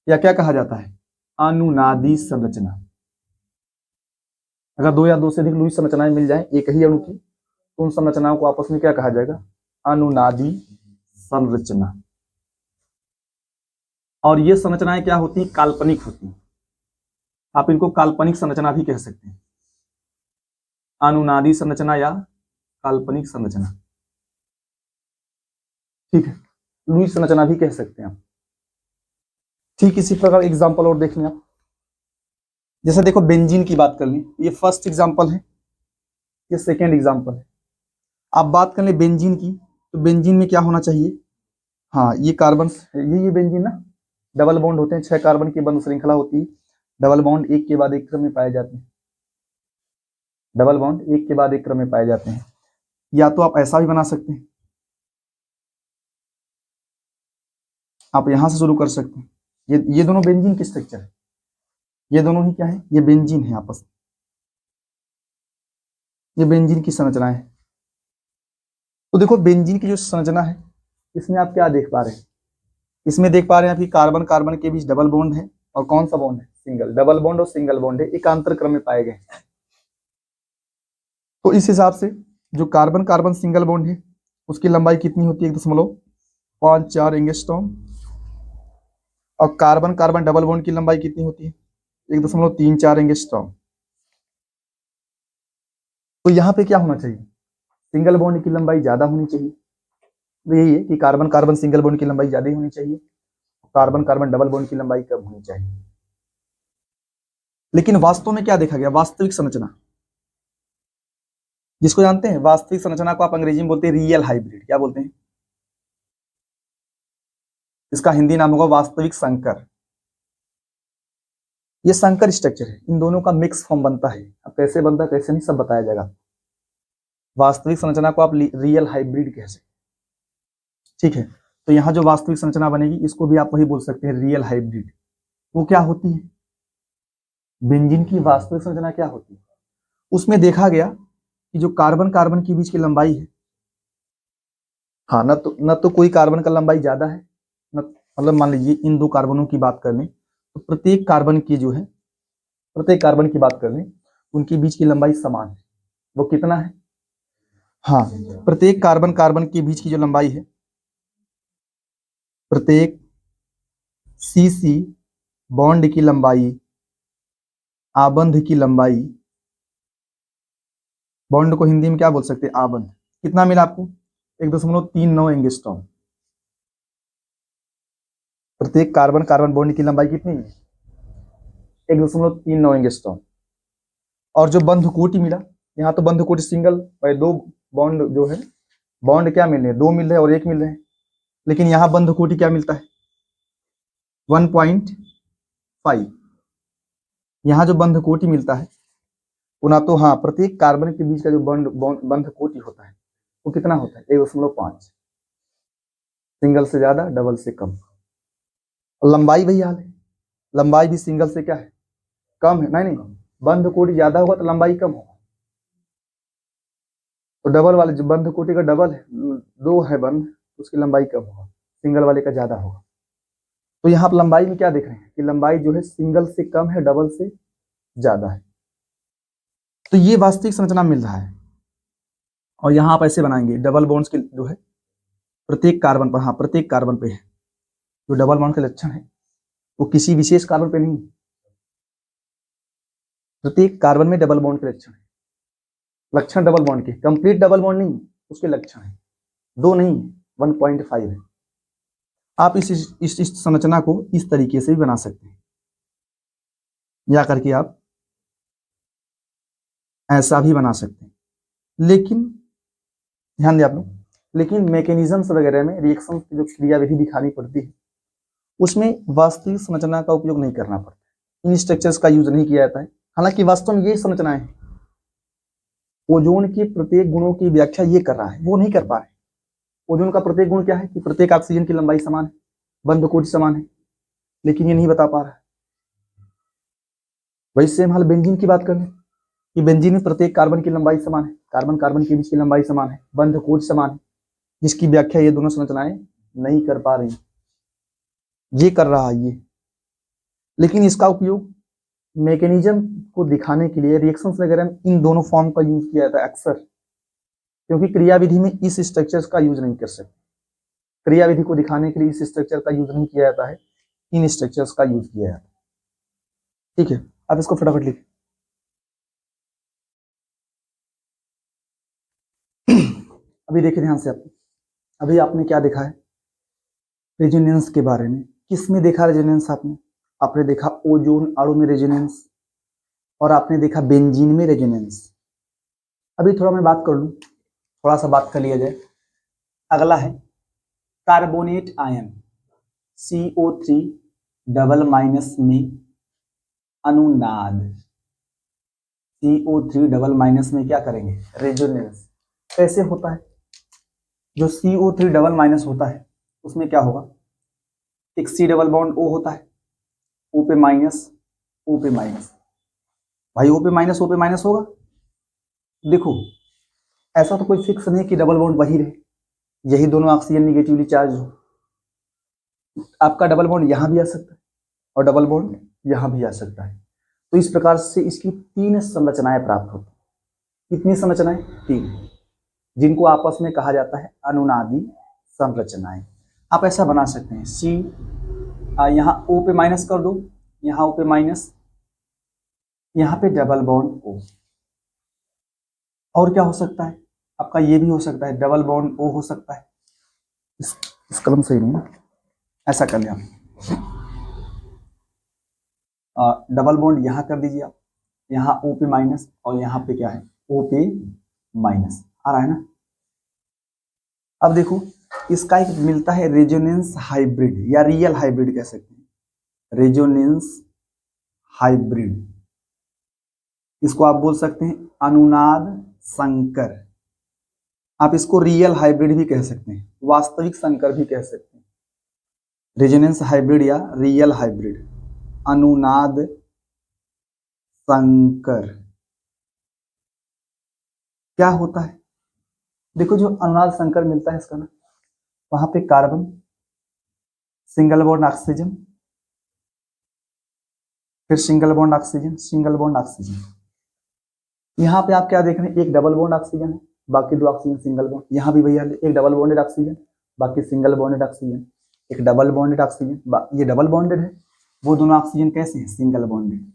या क्या कहा जाता है? अनुनादी संरचना। अगर दो या दो से अधिक लुईस संरचनाएं मिल जाएं एक ही अणु की, तो उन संरचनाओं को आपस में क्या कहा जाएगा? अनुनादी संरचना। और ये संरचनाएं क्या होती हैं? काल्पनिक होती हैं। आप इनको काल्पनिक संरचना भी कह सकते हैं, अनुनादी संरचना या काल्पनिक संरचना। ठीक है, लुईस संरचना भी कह सकते हैं आप। ठीक इसी प्रकार एग्जाम्पल और देख लें आप। जैसे देखो बेंजीन की बात कर लें, ये फर्स्ट एग्जाम्पल है, ये सेकेंड एग्जाम्पल है। आप बात कर लें बेंजीन की, तो बेंजीन में क्या होना चाहिए? हाँ, ये कार्बन, ये बेंजीन ना, डबल बॉन्ड होते हैं, 6 कार्बन की बंध श्रृंखला होती है, डबल बॉन्ड एक के बाद एक क्रम में पाए जाते हैं, डबल बॉन्ड एक के बाद एक क्रम में पाए जाते हैं। या तो आप ऐसा भी बना सकते हैं, आप यहां से शुरू कर सकते हैं। ये दोनों बेंजीन की स्ट्रक्चर है, ये दोनों ही क्या है? ये बेंजीन है आपस में, ये बेंजीन की संरचना है। तो देखो बेंजीन की जो संरचना है इसमें आप क्या देख पा रहे हैं? इसमें देख पा रहे हैं आप कि कार्बन कार्बन के बीच डबल बॉन्ड है, और कौन सा बॉन्ड है? सिंगल। डबल बॉन्ड और सिंगल बॉन्ड है, एकांतर क्रम में पाए गए। तो इस हिसाब से जो कार्बन कार्बन सिंगल बॉन्ड है उसकी लंबाई कितनी होती है? 1.54 एंगस्ट्रॉम। और कार्बन कार्बन डबल बॉन्ड की लंबाई कितनी होती है? 1.34 एंगस्ट्रॉम। तो यहाँ पे क्या होना चाहिए? सिंगल बॉन्ड की लंबाई ज्यादा होनी चाहिए। तो यही है कि कार्बन कार्बन सिंगल बॉन्ड की लंबाई ज्यादा होनी चाहिए, कार्बन कार्बन डबल बॉन्ड की लंबाई कम होनी चाहिए। लेकिन वास्तव में क्या देखा गया? वास्तविक संरचना, जिसको जानते हैं वास्तविक संरचना को आप अंग्रेजी में बोलते हैं रियल हाइब्रिड। क्या बोलते हैं? इसका हिंदी नाम होगा वास्तविक संकर। ये संकर स्ट्रक्चर है, इन दोनों का मिक्स फॉर्म बनता है। अब कैसे बनता है कैसे नहीं सब बताया जाएगा। वास्तविक संरचना को आप रियल हाइब्रिड कह सकते हैं। ठीक है, तो यहाँ जो वास्तविक संरचना बनेगी इसको भी आप वही बोल सकते हैं रियल हाइब्रिड। वो क्या होती है? बेंजीन की वास्तविक संरचना क्या होती है? उसमें देखा गया कि जो कार्बन कार्बन के बीच की लंबाई है, हाँ, न तो कोई कार्बन का लंबाई ज्यादा है, न मतलब मान लीजिए इन दो कार्बनों की बात कर लें तो प्रत्येक कार्बन की जो है, प्रत्येक कार्बन की बात कर लें उनके बीच की लंबाई समान है। वो कितना है? हाँ, प्रत्येक कार्बन कार्बन के बीच की जो लंबाई है, प्रत्येक सीसी बॉन्ड की लंबाई, आबंध की लंबाई, बॉन्ड को हिंदी में क्या बोल सकते हैं? आबंध। कितना मिला आपको? 1.39 एंगस्ट्रॉम। प्रत्येक कार्बन कार्बन बॉन्ड की लंबाई कितनी है? 1.39 एंगस्ट्रॉम। और जो बंध कोटि मिला, यहाँ तो बंध कोटि सिंगल, दो बॉन्ड जो है, बॉन्ड क्या मिल रहे हैं? 2 मिल रहे हैं और 1 मिल रहे हैं, लेकिन यहाँ बंध कोटि क्या मिलता है? 1.5। यहाँ जो बंध कोटि मिलता है वो ना तो, हाँ, प्रत्येक कार्बन के बीच का जो बंध कोटि होता है वो कितना होता है? 1.5। सिंगल से ज्यादा, डबल से कम। और लंबाई वही हाल है, लंबाई भी सिंगल से क्या है? कम है। नहीं, बंध कोटि ज्यादा होगा तो लंबाई कम होगा। तो डबल वाले जो बंध कोटि का डबल है, 2 है बंध, उसकी लंबाई कम होगा, सिंगल वाले का ज्यादा होगा। तो यहाँ आप लंबाई में क्या देख रहे हैं कि लंबाई जो है सिंगल से कम है, डबल से ज्यादा है। तो ये वास्तविक संरचना मिल रहा है। और यहाँ आप ऐसे बनाएंगे, डबल बॉन्ड्स के जो है प्रत्येक कार्बन पर, हाँ, प्रत्येक कार्बन पे है। जो डबल बॉन्ड के लक्षण है वो किसी विशेष कार्बन पे नहीं, प्रत्येक कार्बन में डबल बॉन्ड के लक्षण है। लक्षण डबल बॉन्ड के, कंप्लीट डबल बॉन्ड नहीं, उसके लक्षण है। 2 नहीं, 1.5 है। आप इस संरचना को इस तरीके से भी बना सकते हैं, या करके आप ऐसा भी बना सकते हैं। लेकिन ध्यान दें आप लोग, लेकिन मैकेनिज्म्स वगैरह में रिएक्शन की जो क्रियाविधि दिखानी पड़ती है उसमें वास्तविक संरचना का उपयोग नहीं करना पड़ता, इन स्ट्रक्चर्स का यूज नहीं किया जाता है। हालांकि वास्तव में ये संरचनाएं हैं, ओजोन के प्रत्येक गुणों की व्याख्या ये कर रहा है, वो नहीं कर पा रहे। ओजोन का प्रत्येक गुण क्या है कि प्रत्येक ऑक्सीजन की लंबाई समान है, बंध कोटि समान है, लेकिन ये नहीं बता पा रहा है। वैसे हम हाल बेंजीन की बात कर लें कि बेंजीन में प्रत्येक कार्बन की लंबाई समान है, कार्बन कार्बन के बीच की लंबाई समान है, बंध कोटि समान है, जिसकी व्याख्या ये दोनों संरचनाएं नहीं कर पा रही। ये कर रहा है ये, लेकिन इसका उपयोग मैकेनिज्म को दिखाने के लिए रिएक्शंस वगैरह में इन दोनों फॉर्म का यूज किया जाता है अक्सर, क्योंकि क्रियाविधि में इस स्ट्रक्चर्स का यूज नहीं कर सकते। क्रियाविधि को दिखाने के लिए इस स्ट्रक्चर का यूज नहीं किया जाता है, इन स्ट्रक्चर्स का यूज किया जाता है। ठीक है, आप इसको फटाफट लिखिए। अभी देखिए ध्यान से आप, अभी आपने क्या देखा है रेजोनेंस के बारे में। किस में देखा रेजोनेंस? आपने देखा ओजोन अणु में रेजोनेंस, और आपने देखा बेंजीन में रेजोनेंस। अभी थोड़ा मैं बात कर लूं, थोड़ा सा बात कर लिया जाए। अगला है carbonate ion CO3 double minus में अनुनाद। CO3 डबल माइनस में क्या करेंगे? रेजोनेंस। कैसे होता है? जो CO3 डबल माइनस होता है उसमें क्या होगा, एक C डबल बॉन्ड O होता है, O पे माइनस, O पे माइनस। भाई O पे माइनस होगा। देखो ऐसा तो कोई फिक्स नहीं कि डबल बॉन्ड वही रहे, यही दोनों ऑक्सीजन निगेटिवली चार्ज हो। आपका डबल बॉन्ड यहां भी आ सकता है और डबल बॉन्ड यहां भी आ सकता है। तो इस प्रकार से इसकी 3 संरचनाएं प्राप्त होती। कितनी संरचनाएं? 3, जिनको आपस में कहा जाता है अनुनादी संरचनाएं। आप ऐसा बना सकते हैं, C यहाँ O पे माइनस कर दो, यहाँ O पे माइनस, यहाँ पे डबल बॉन्ड O। और क्या हो सकता है आपका? ये भी हो सकता है, डबल बॉन्ड O हो सकता है। इस कलम सही नहीं है, ऐसा कर लिया। डबल बॉन्ड यहाँ कर दीजिए आप, यहाँ O पे माइनस और यहाँ पे क्या है? O पे माइनस आ रहा है ना। अब देखो इसका एक मिलता है रेजोनेंस हाइब्रिड या रियल हाइब्रिड कह सकते हैं, रेजोनेंस हाइब्रिड। इसको आप बोल सकते हैं अनुनाद संकर। आप इसको रियल हाइब्रिड भी कह सकते हैं, वास्तविक संकर भी कह सकते हैं। रेजोनेंस हाइब्रिड या रियल हाइब्रिड, अनुनाद संकर। क्या होता है? देखो जो अनुनाद संकर मिलता है इसका ना, वहां पे कार्बन सिंगल बॉन्ड ऑक्सीजन, फिर single bond oxygen, single bond oxygen. यहाँ पे आप क्या देख रहे हैं? एक डबल बॉन्ड ऑक्सीजन है, बाकी 2 ऑक्सीजन सिंगल बॉन्ड। यहाँ भी भैया एक डबल बॉन्डेड ऑक्सीजन, बाकी सिंगल बॉन्डेड ऑक्सीजन। एक डबल बॉन्डेड ऑक्सीजन, ये डबल बॉन्डेड है, वो दोनों ऑक्सीजन कैसे हैं? Single bonded.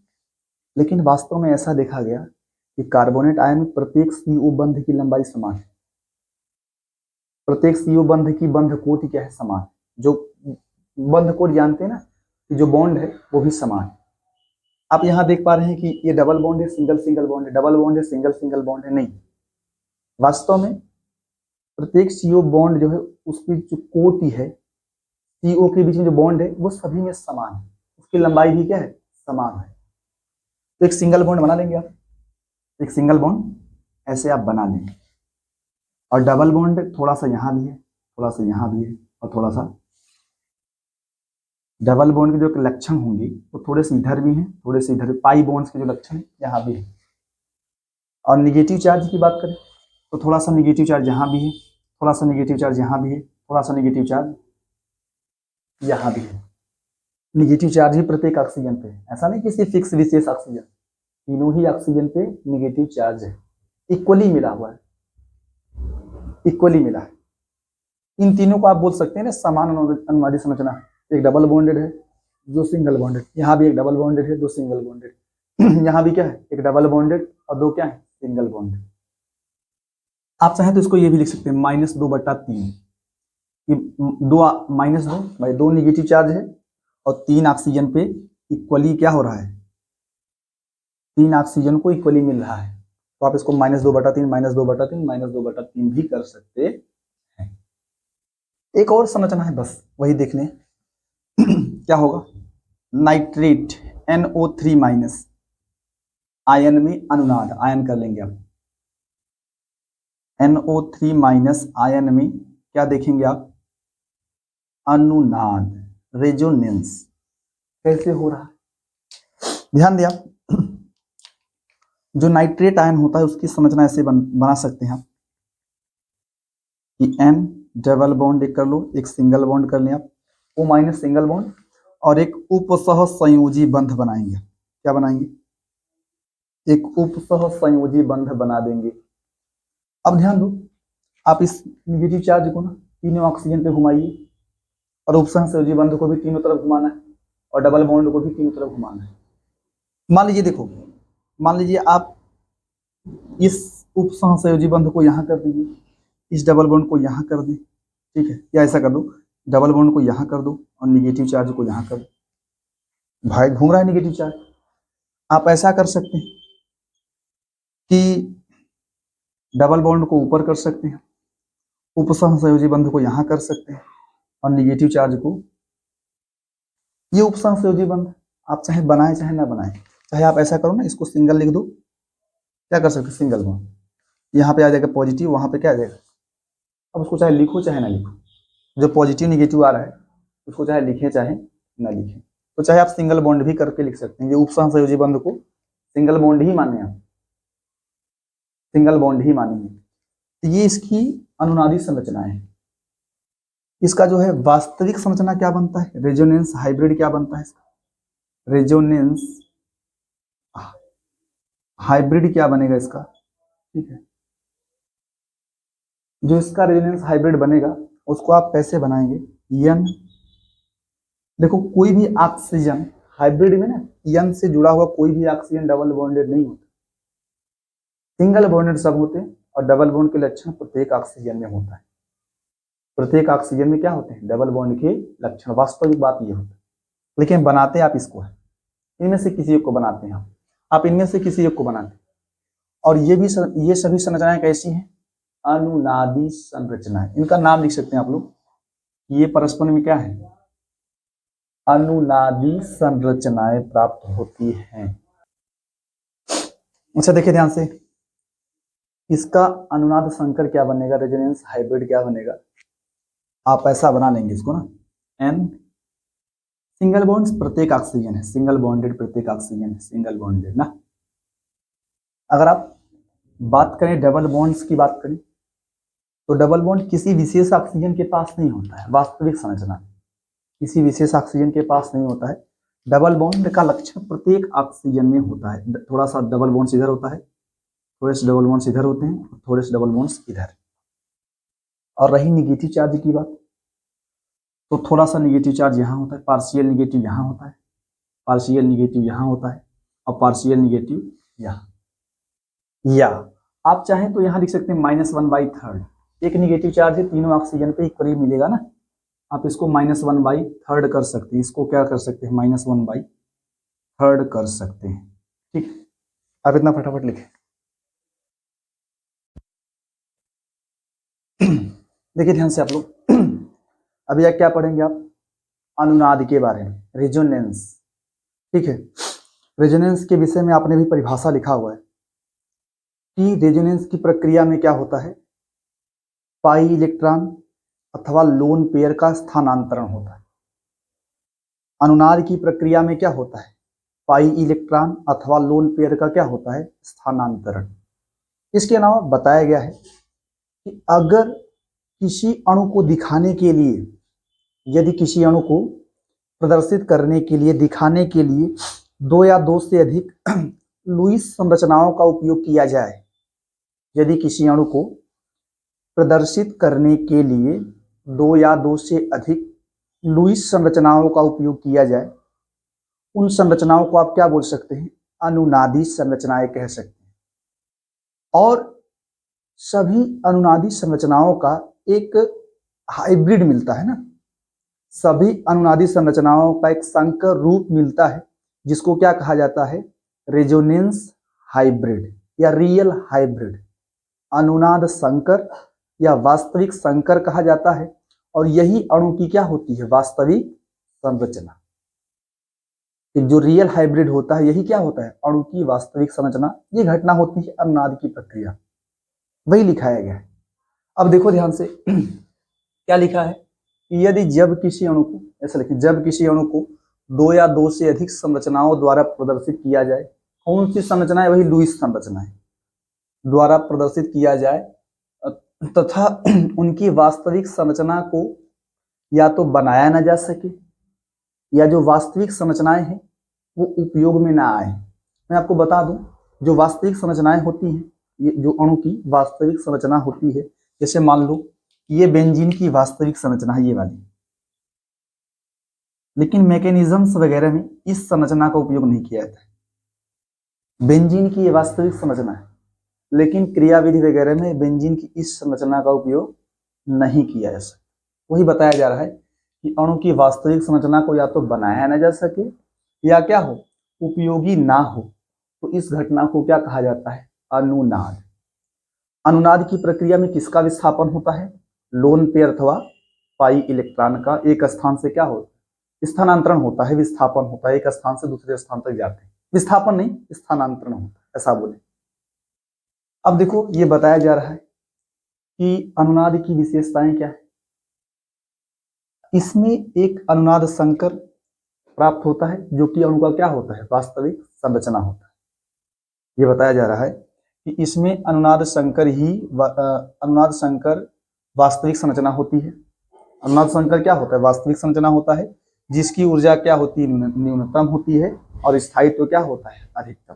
लेकिन वास्तव में ऐसा देखा गया कि कार्बोनेट आयन में प्रत्येक CO बंध की लंबाई समान है, प्रत्येक CO बंध की बंध कोटि क्या है? समान। जो बंध कोटि जानते हैं ना कि जो बॉन्ड है वो भी समान है। आप यहाँ देख पा रहे हैं कि ये डबल बॉन्ड है, सिंगल सिंगल बॉन्ड है, डबल बॉन्ड है, सिंगल सिंगल बॉन्ड है। नहीं, वास्तव में प्रत्येक CO बॉन्ड जो है उसकी जो कोटि है, CO के बीच में जो बॉन्ड है वो सभी में समान है, उसकी लंबाई भी क्या है? समान है। तो एक सिंगल बॉन्ड बना लेंगे आप, एक सिंगल बॉन्ड ऐसे आप बना लेंगे, और डबल बॉन्ड थोड़ा सा यहाँ भी है, थोड़ा सा यहाँ भी है, और थोड़ा सा डबल बॉन्ड के जो लक्षण होंगे वो थोड़े से इधर भी हैं, थोड़े से इधर, पाई बॉन्ड्स के जो लक्षण यहाँ भी है। और निगेटिव चार्ज की बात करें तो थोड़ा सा निगेटिव चार्ज यहाँ भी है, थोड़ा सा निगेटिव चार्ज यहाँ भी है, थोड़ा सा निगेटिव चार्ज यहाँ भी है। निगेटिव चार्ज ही प्रत्येक ऑक्सीजन पे है, ऐसा नहीं किसी फिक्स विशेष ऑक्सीजन, तीनों ही ऑक्सीजन पे निगेटिव चार्ज है, इक्वली मिला हुआ है, इक्वली मिला है। इन तीनों को आप बोल सकते हैं ना समान अनुनादी संरचना। एक डबल बॉन्डेड है, दो सिंगल बॉन्डेड, यहाँ भी एक डबल बॉन्डेड है, दो सिंगल बॉन्डेड यहाँ भी क्या है, एक डबल बॉन्डेड और दो क्या है, सिंगल बॉन्डेड। आप चाहें तो इसको ये भी लिख सकते हैं -2/3, ये -2 भाई, 2 निगेटिव चार्ज है और 3 ऑक्सीजन पे इक्वली क्या हो रहा है, 3 ऑक्सीजन को इक्वली मिल रहा है, तो आप इसको -2/3 -2/3 -2/3 भी कर सकते हैं। एक और संरचना है, बस वही देख लें क्या होगा। नाइट्रेट NO3- आयन में अनुनाद, आयन कर लेंगे आप, NO3- आयन में क्या देखेंगे आप, अनुनाद, रेजोनेंस कैसे हो रहा है। ध्यान दिया, जो नाइट्रेट आयन होता है उसकी संरचना ऐसे बना सकते हैं आप कि N डबल बॉन्ड एक कर लो, एक सिंगल बॉन्ड कर लें आप, O- सिंगल बॉन्ड, और एक उपसह संयोजी बंध बनाएंगे। क्या बनाएंगे, एक उपसह संयोजी बंध बना देंगे। अब ध्यान दो, आप इस निगेटिव चार्ज को ना तीनों ऑक्सीजन पे घुमाइए, और उपसह संयोजी बंध को भी तीनों तरफ घुमाना है, और डबल बॉन्ड को भी तीनों तरफ घुमाना है। मान लीजिए, देखो, मान लीजिए आप इस उपसह संयोजी बंध को यहाँ कर दीजिए, इस डबल बॉन्ड को यहाँ कर दें, ठीक है, या ऐसा कर दो, डबल बॉन्ड को यहाँ कर दो और निगेटिव चार्ज को यहाँ कर दो। भाई घूम रहा है निगेटिव चार्ज। आप ऐसा कर सकते हैं कि डबल बॉन्ड को ऊपर कर सकते हैं, उपसह संयोजी बंध को यहाँ कर सकते हैं, और निगेटिव चार्ज को, ये उपसह संयोजी बंध आप चाहे बनाए चाहे ना बनाए, चाहे आप ऐसा करो ना, इसको सिंगल लिख दो, क्या कर सकते, सिंगल बॉन्ड, यहाँ पे आ जाएगा पॉजिटिव, वहां पे क्या आ जाएगा। अब उसको चाहे लिखो चाहे ना लिखो, जो पॉजिटिव निगेटिव आ रहा है उसको चाहे लिखें चाहे ना लिखें, तो चाहे आप सिंगल बॉन्ड भी करके लिख सकते हैं। ये उपसह संयोजी बंध को सिंगल बॉन्ड ही माने, आप सिंगल बॉन्ड ही मानेंगे। तो ये इसकी अनुनादी संरचना है। इसका जो है वास्तविक संरचना क्या बनता है, रेजोनेंस हाइब्रिड क्या बनता है इसका, रेजोनेंस हाइब्रिड क्या बनेगा इसका, ठीक है। जो इसका रेजोनेंस हाइब्रिड बनेगा उसको आप कैसे बनाएंगे, यन, देखो कोई भी ऑक्सीजन हाइब्रिड में ना यन से जुड़ा हुआ कोई भी ऑक्सीजन डबल बॉन्डेड नहीं होता, सिंगल बॉन्डेड सब होते हैं, और डबल बॉन्ड के लक्षण प्रत्येक ऑक्सीजन में होता है। प्रत्येक ऑक्सीजन में क्या होते हैं, डबल बॉन्ड के लक्षण, वास्तविक बात ये होता है। लेकिन बनाते आप इसको है, इनमें से किसी एक को बनाते हैं आप इनमें से किसी एक को बनाते हैं। और ये सभी संरचनाएं कैसी हैं, अनुनादी संरचनाएं। इनका नाम लिख सकते हैं आप लोग, ये परस्पर में क्या है, अनुनादी संरचनाएं प्राप्त होती हैं। अच्छा देखिए ध्यान से, इसका अनुनाद संकर क्या बनेगा, रेजोनेंस हाइब्रिड क्या बनेगा, आप ऐसा बना लेंगे इसको ना, एन सिंगल बॉन्ड्स प्रत्येक ऑक्सीजन है, सिंगल बॉन्डेड प्रत्येक ऑक्सीजन है, सिंगल बॉन्डेड ना। अगर आप बात करें डबल बॉन्ड्स की बात करें, तो डबल बॉन्ड किसी विशेष ऑक्सीजन के पास नहीं होता है, वास्तविक संरचना किसी विशेष ऑक्सीजन के पास नहीं होता है। डबल बॉन्ड का लक्षण प्रत्येक ऑक्सीजन में होता है। थोड़ा सा डबल बॉन्ड्स इधर होता है, थोड़े से डबल बॉन्ड्स इधर होते हैं, थोड़े से डबल बॉन्ड्स इधर। और रही निगेटिव चार्ज की बात, तो थोड़ा सा निगेटिव चार्ज यहाँ होता है, पार्शियल निगेटिव यहाँ होता है, पार्शियल निगेटिव यहाँ होता है, और पार्शियल निगेटिव यहाँ। या आप चाहें तो यहाँ लिख सकते हैं -1/3, एक निगेटिव चार्ज है, तीनों ऑक्सीजन पे इक्वली मिलेगा ना, आप इसको -1/3 कर सकते हैं, इसको क्या कर सकते हैं, -1/3 कर सकते हैं, ठीक। आप इतना फटाफट लिखें। देखिए ध्यान से आप लोग, अभी क्या पढ़ेंगे आप, अनुनाद के बारे में, रेजोनेंस, ठीक है। रेजोनेंस के विषय में आपने भी परिभाषा लिखा हुआ है कि रेजोनेंस की प्रक्रिया में क्या होता है, पाई इलेक्ट्रॉन अथवा लोन पेयर का स्थानांतरण होता है। अनुनाद की प्रक्रिया में क्या होता है, पाई इलेक्ट्रॉन अथवा लोन पेयर का क्या होता है, स्थानांतरण। इसके अलावा बताया गया है कि अगर किसी अणु को दिखाने के लिए, यदि किसी अणु को प्रदर्शित करने के लिए, दिखाने के लिए दो या दो से अधिक लुईस संरचनाओं का उपयोग किया जाए, यदि किसी अणु को प्रदर्शित करने के लिए दो या दो से अधिक लुईस संरचनाओं का उपयोग किया जाए, उन संरचनाओं को आप क्या बोल सकते हैं, अनुनादी संरचनाएं कह सकते हैं। और सभी अनुनादी संरचनाओं का एक हाइब्रिड मिलता है ना, सभी अनुनादी संरचनाओं का एक संकर रूप मिलता है, जिसको क्या कहा जाता है, रेजोनेंस हाइब्रिड या रियल हाइब्रिड। अनुनाद संकर या वास्तविक संकर कहा जाता है, और यही अणु की क्या होती है, वास्तविक संरचना। जो रियल हाइब्रिड होता है, यही क्या होता है, अणु की वास्तविक संरचना। ये घटना होती है अनुनाद की प्रक्रिया, वही लिखाया गया है। अब देखो ध्यान से क्या लिखा है, यदि जब किसी अणु को, ऐसा लिखिए, जब किसी अणु को दो या दो से अधिक संरचनाओं द्वारा प्रदर्शित किया जाए, कौन सी संरचनाएं, वही लुईस संरचनाएं द्वारा प्रदर्शित किया जाए, तथा उनकी वास्तविक संरचना को या तो बनाया ना जा सके, या जो वास्तविक संरचनाएं हैं वो उपयोग में ना आए। मैं आपको बता दूं, जो वास्तविक संरचनाएं होती हैं, ये जो अणु की वास्तविक संरचना होती है, जैसे मान लो ये बेंजीन की वास्तविक संरचना है, ये वाली, लेकिन मैकेनिज्म्स वगैरह में इस संरचना का उपयोग नहीं किया जाता है। बेंजीन की ये वास्तविक संरचना है, लेकिन क्रियाविधि वगैरह में बेंजीन की इस संरचना का उपयोग नहीं किया जा सकता। वही बताया जा रहा है कि अणु की वास्तविक संरचना को या तो बनाया ना जा सके, या क्या हो, उपयोगी ना हो, तो इस घटना को क्या कहा जाता है, अनुनाद। अनुनाद की प्रक्रिया में किसका विस्थापन होता है, लोन पेयर अथवा पाई इलेक्ट्रॉन का एक स्थान से क्या होता है, स्थानांतरण होता है, विस्थापन होता है, एक स्थान से दूसरे स्थान तक जाते हैं, विस्थापन नहीं, स्थानांतरण होता है, ऐसा बोले। अब देखो ये बताया जा रहा है कि अनुनाद की विशेषताएं क्या है। इसमें एक अनुनाद संकर प्राप्त होता है, जो कि अणु का क्या होता है, वास्तविक संरचना होता है। ये बताया जा रहा है कि इसमें अनुनाद संकर वास्तविक संरचना होती है। अनुनाद संकर क्या होता है, वास्तविक संरचना होता है, जिसकी ऊर्जा क्या होती है, न्यूनतम होती है, और स्थायित्व क्या होता है, अधिकतम।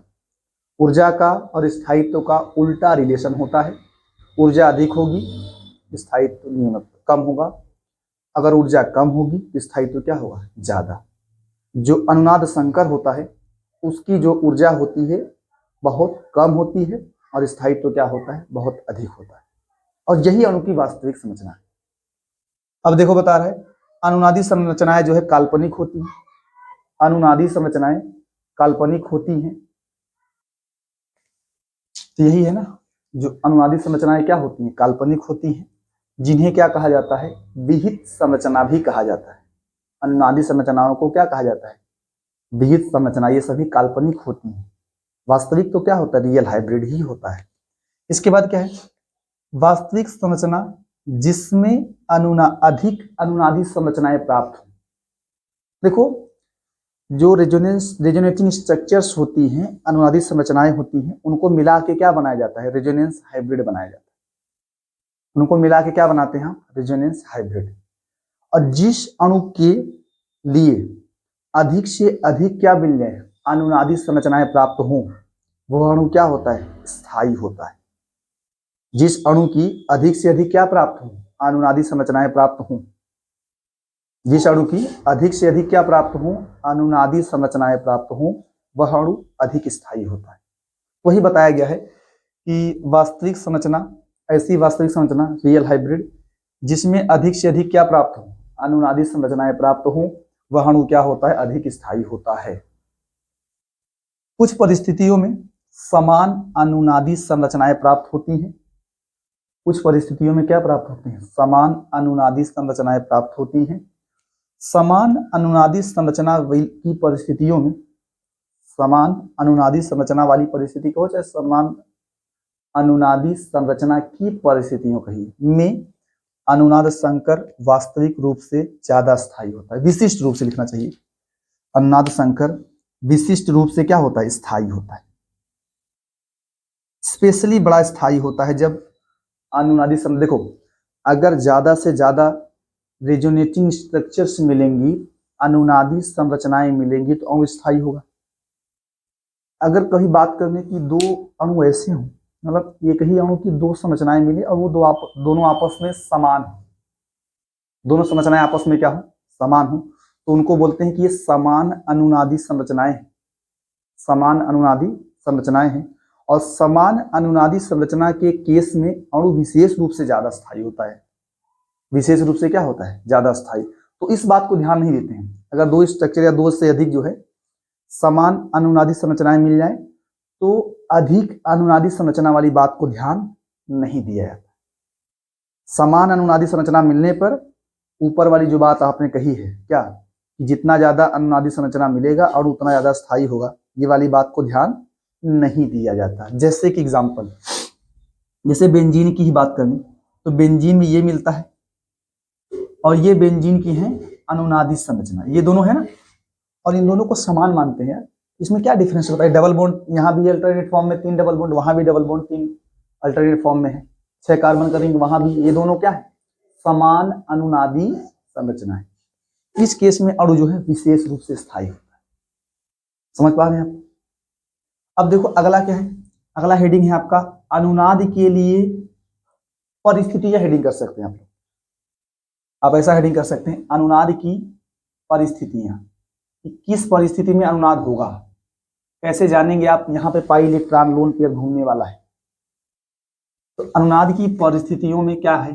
ऊर्जा का और स्थायित्व का उल्टा रिलेशन होता है, ऊर्जा अधिक होगी, स्थायित्व न्यूनतम कम होगा, अगर ऊर्जा कम होगी तो स्थायित्व क्या होगा, ज्यादा। जो अनुनाद संकर होता है उसकी जो ऊर्जा होती है बहुत कम होती है, और स्थायित्व क्या होता है, बहुत अधिक होता है, और यही अणु की वास्तविक संरचना है। अब देखो बता रहा है, अनुनादी संरचनाएं जो है काल्पनिक होती हैं, अनुनादी संरचनाएं काल्पनिक होती हैं। तो यही है ना, जो अनुनादी संरचनाएं क्या होती हैं, काल्पनिक होती हैं, जिन्हें क्या कहा जाता है, विहित संरचना भी कहा जाता है। अनुनादी संरचनाओं को क्या कहा जाता है, विहित संरचना। ये सभी काल्पनिक होती हैं, वास्तविक तो क्या होता है, रियल हाइब्रिड ही होता है। इसके बाद क्या है, वास्तविक संरचना जिसमें अधिक अनुनादी संरचनाएं प्राप्त हो। देखो जो रेजोनेटिंग स्ट्रक्चर्स होती हैं, अनुनादी संरचनाएं होती हैं, उनको मिला के क्या बनाया जाता है, रेजोनेंस हाइब्रिड बनाया जाता है। उनको मिला के क्या बनाते हैं हम, रेजोनेंस हाइब्रिड। और जिस अणु के लिए अधिक से अधिक क्या मिल जाए, अनुनादी संरचनाएं प्राप्त हों, वह अणु क्या होता है, स्थायी होता है। जिस अणु की अधिक से अधिक क्या प्राप्त हो, अनुनादी संरचनाएं प्राप्त हों, जिस अणु की अधिक से अधिक क्या प्राप्त हो, अनुनादी संरचनाएं प्राप्त हों, वह अणु अधिक स्थायी होता है। वही बताया गया है कि वास्तविक संरचना, ऐसी वास्तविक संरचना रियल हाइब्रिड जिसमें अधिक से अधिक क्या प्राप्त हो, अनुनादी संरचनाएं प्राप्त हो, वह अणु क्या होता है, अधिक स्थायी होता है। कुछ परिस्थितियों में समान अनुनादी संरचनाएं प्राप्त होती हैं, कुछ परिस्थितियों में क्या प्राप्त होती हैं, समान अनुनादी संरचनाएं प्राप्त होती हैं। समान अनुनादी संरचना की परिस्थितियों में समान अनुनादी संरचना वाली परिस्थिति को चाहे समान अनुनादी संरचना की परिस्थितियों कही में अनुनाद संकर वास्तविक रूप से ज्यादा स्थायी होता है। विशिष्ट रूप से लिखना चाहिए। अनुनाद संकर विशिष्ट रूप से क्या होता है? स्थायी होता है। स्पेशली बड़ा स्थायी होता है जब अनुनादी देखो, अगर ज्यादा से ज्यादा रेजोनेटिंग स्ट्रक्चर्स मिलेंगी, अनुनादी संरचनाएं मिलेंगी तो अस्थायी होगा। अगर कभी बात करने की दो अणु ऐसे हों, मतलब एक ही अणु की दो संरचनाएं मिली और वो दोनों आपस में समान, दोनों संरचनाएं आपस में क्या हो? समान हो, तो उनको बोलते हैं कि ये समान अनुनादी संरचनाएं हैं। समान अनुनादी संरचनाएं हैं। और समान अनुनादी संरचना के केस में अणु विशेष रूप से ज्यादा स्थायी होता है। विशेष रूप से क्या होता है? ज्यादा स्थायी। तो इस बात को ध्यान नहीं देते हैं। अगर दो स्ट्रक्चर या दो से अधिक जो है समान अनुनादी संरचनाएं मिल जाए तो अधिक अनुनादी संरचना वाली बात को ध्यान नहीं दिया जाता। समान अनुनादी संरचना मिलने पर ऊपर वाली जो बात आपने कही है क्या, कि जितना ज्यादा अनुनादी संरचना मिलेगा और उतना ज्यादा स्थायी होगा, ये वाली बात को ध्यान नहीं दिया जाता। जैसे कि एग्जाम्पल, जैसे बेंजीन की ही बात करें तो बेंजीन में ये मिलता है और ये बेंजीन की है अनुनादी संरचना, ये दोनों है ना, और इन दोनों को समान मानते हैं। इसमें क्या डिफरेंस होता है? डबल बॉन्ड यहाँ भी अल्टरनेट फॉर्म में 3 डबल बॉन्ड, वहां भी डबल बॉन्ड 3 अल्टरनेट फॉर्म में है, 6 कार्बन करेंगे वहां भी, ये दोनों क्या है? समान अनुनादी संरचना है। इस केस में अणु जो है विशेष रूप से स्थायी होता है। समझ पा रहे हैं आप? अब देखो अगला क्या है? अगला हेडिंग है आपका अनुनाद के लिए परिस्थितियां। हेडिंग कर सकते हैं आप लोग, आप ऐसा हेडिंग कर सकते हैं अनुनाद की परिस्थितियां, कि किस परिस्थिति में अनुनाद होगा। कैसे जानेंगे आप? यहाँ पे पाई इलेक्ट्रॉन लोन पेयर घूमने वाला है, तो अनुनाद की परिस्थितियों में क्या है?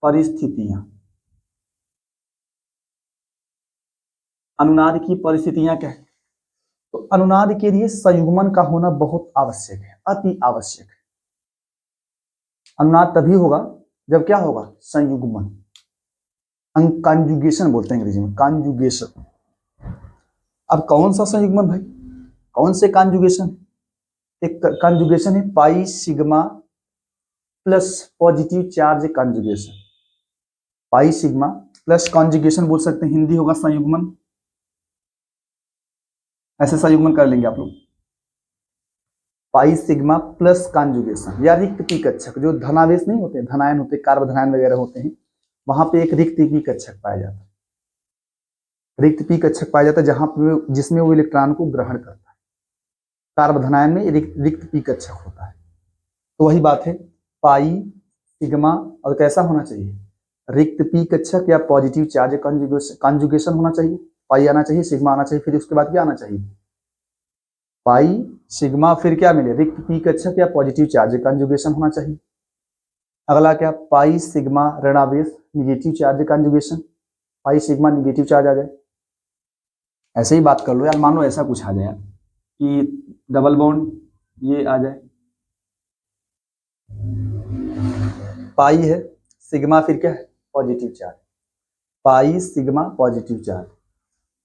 परिस्थितियां, अनुनाद की परिस्थितियां क्या है? तो अनुनाद के लिए संयुग्मन का होना बहुत आवश्यक है, अति आवश्यक है। अनुनाद तभी होगा जब क्या होगा? संयुग्मन, कॉन्जुगेशन बोलते हैं अंग्रेजी में, कॉन्जुगेशन। अब कौन सा संयुग्मन भाई? कौन से कॉन्जुगेशन? एक कॉन्जुगेशन है pi sigma plus positive charge conjugation. Pi sigma plus conjugation बोल सकते हैं, हिंदी होगा संयुग्मन। ऐसे संयुग्मन कर लेंगे आप लोग, पाई सिग्मा प्लस कॉन्जुगेशन। या रिक्त पी कक्षक, जो धनावेश नहीं होते, धनायन होते, कार्बोधनायन वगैरह होते हैं, वहां पे एक रिक्त पी कक्षक पाया जाता है। रिक्त पी कक्षक पाया जाता है जहां पे, जिसमें वो इलेक्ट्रॉन को ग्रहण करता है। कार्बोधनायन में रिक्त पी कक्षक होता है। तो वही बात है, पाई सिग्मा और कैसा होना चाहिए? रिक्त पी कक्षक या पॉजिटिव चार्ज कॉन्जुगेशन होना चाहिए। पाई आना चाहिए, सिग्मा आना चाहिए, फिर उसके बाद क्या आना चाहिए? पाई सिग्मा, फिर क्या मिले? रिक्त पी कक्षक या पॉजिटिव चार्ज कॉन्जुगेशन होना चाहिए। अगला क्या? पाई सिग्मा ऋणावेश negative charge conjugation. Pi sigma negative charge आ जाए। ऐसे ही बात कर लो यार, मान लो ऐसा कुछ आ जाए कि डबल बॉन्ड ये आ जाए, पाई है, सिग्मा फिर क्या है? Positive charge. Pi sigma positive charge.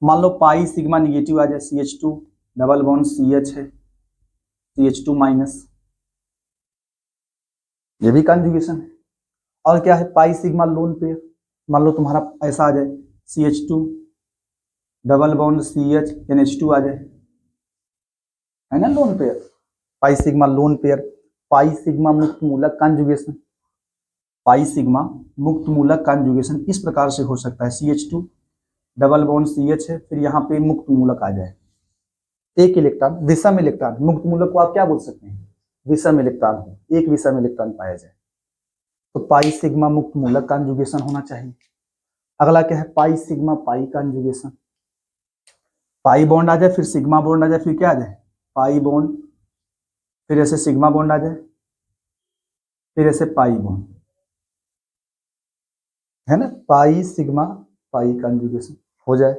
मान लो पाई सिग्मा निगेटिव आ जाए, CH2 डबल बॉन्ड CH है, CH2 माइनस, ये भी कॉन्जुगेशन है। और क्या है? Pi sigma lone pair. मान लो तुम्हारा ऐसा आ जाए, CH2 double bond CH NH2 आ जाए, है ना lone pair. Pi sigma lone pair. Pi sigma मुक्त मूलक कॉन्जुगेशन। पाई सिग्मा मुक्त मूलक कॉन्जुगेशन इस प्रकार से हो सकता है, CH2 डबल बॉन्ड CH है, फिर यहाँ पे मुक्त मूलक आ जाए, एक इलेक्ट्रॉन, विषम इलेक्ट्रॉन। मुक्त मूलक को आप क्या बोल सकते हैं? विषम इलेक्ट्रॉन हो, एक विषम इलेक्ट्रॉन पाया जाए, तो पाई सिग्मा मुक्त मूलक कॉन्जुगेशन होना चाहिए। अगला क्या है? Pi sigma pi conjugation. Pi bond आ जाए, फिर सिग्मा बॉन्ड आ जाए, फिर क्या आ जाए? पाई बॉन्ड, फिर ऐसे सिग्मा बॉन्ड आ जाए, फिर ऐसे पाई बॉन्ड, है ना, पाई सिग्मा पाई कॉन्जुगेशन हो जाए।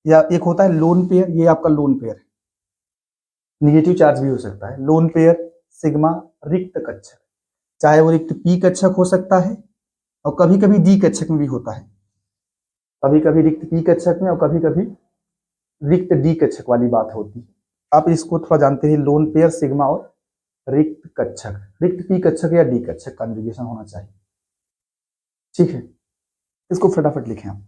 या एक होता है लोन पेयर, ये आपका लोन पेयर है, निगेटिव चार्ज भी हो सकता है। लोन पेयर सिग्मा रिक्त कक्षक, चाहे वो रिक्त पी कक्षक हो सकता है और कभी कभी डी कक्षक में भी होता है। कभी कभी रिक्त पी कक्षक में और कभी कभी रिक्त डी कक्षक वाली बात होती है। आप इसको थोड़ा जानते हैं, लोन पेयर, सिग्मा और रिक्त कक्षक। रिक्त पी कक्षक या डी कक्षक कॉन्जुगेशन होना चाहिए। ठीक है, इसको फटाफट लिखें आप।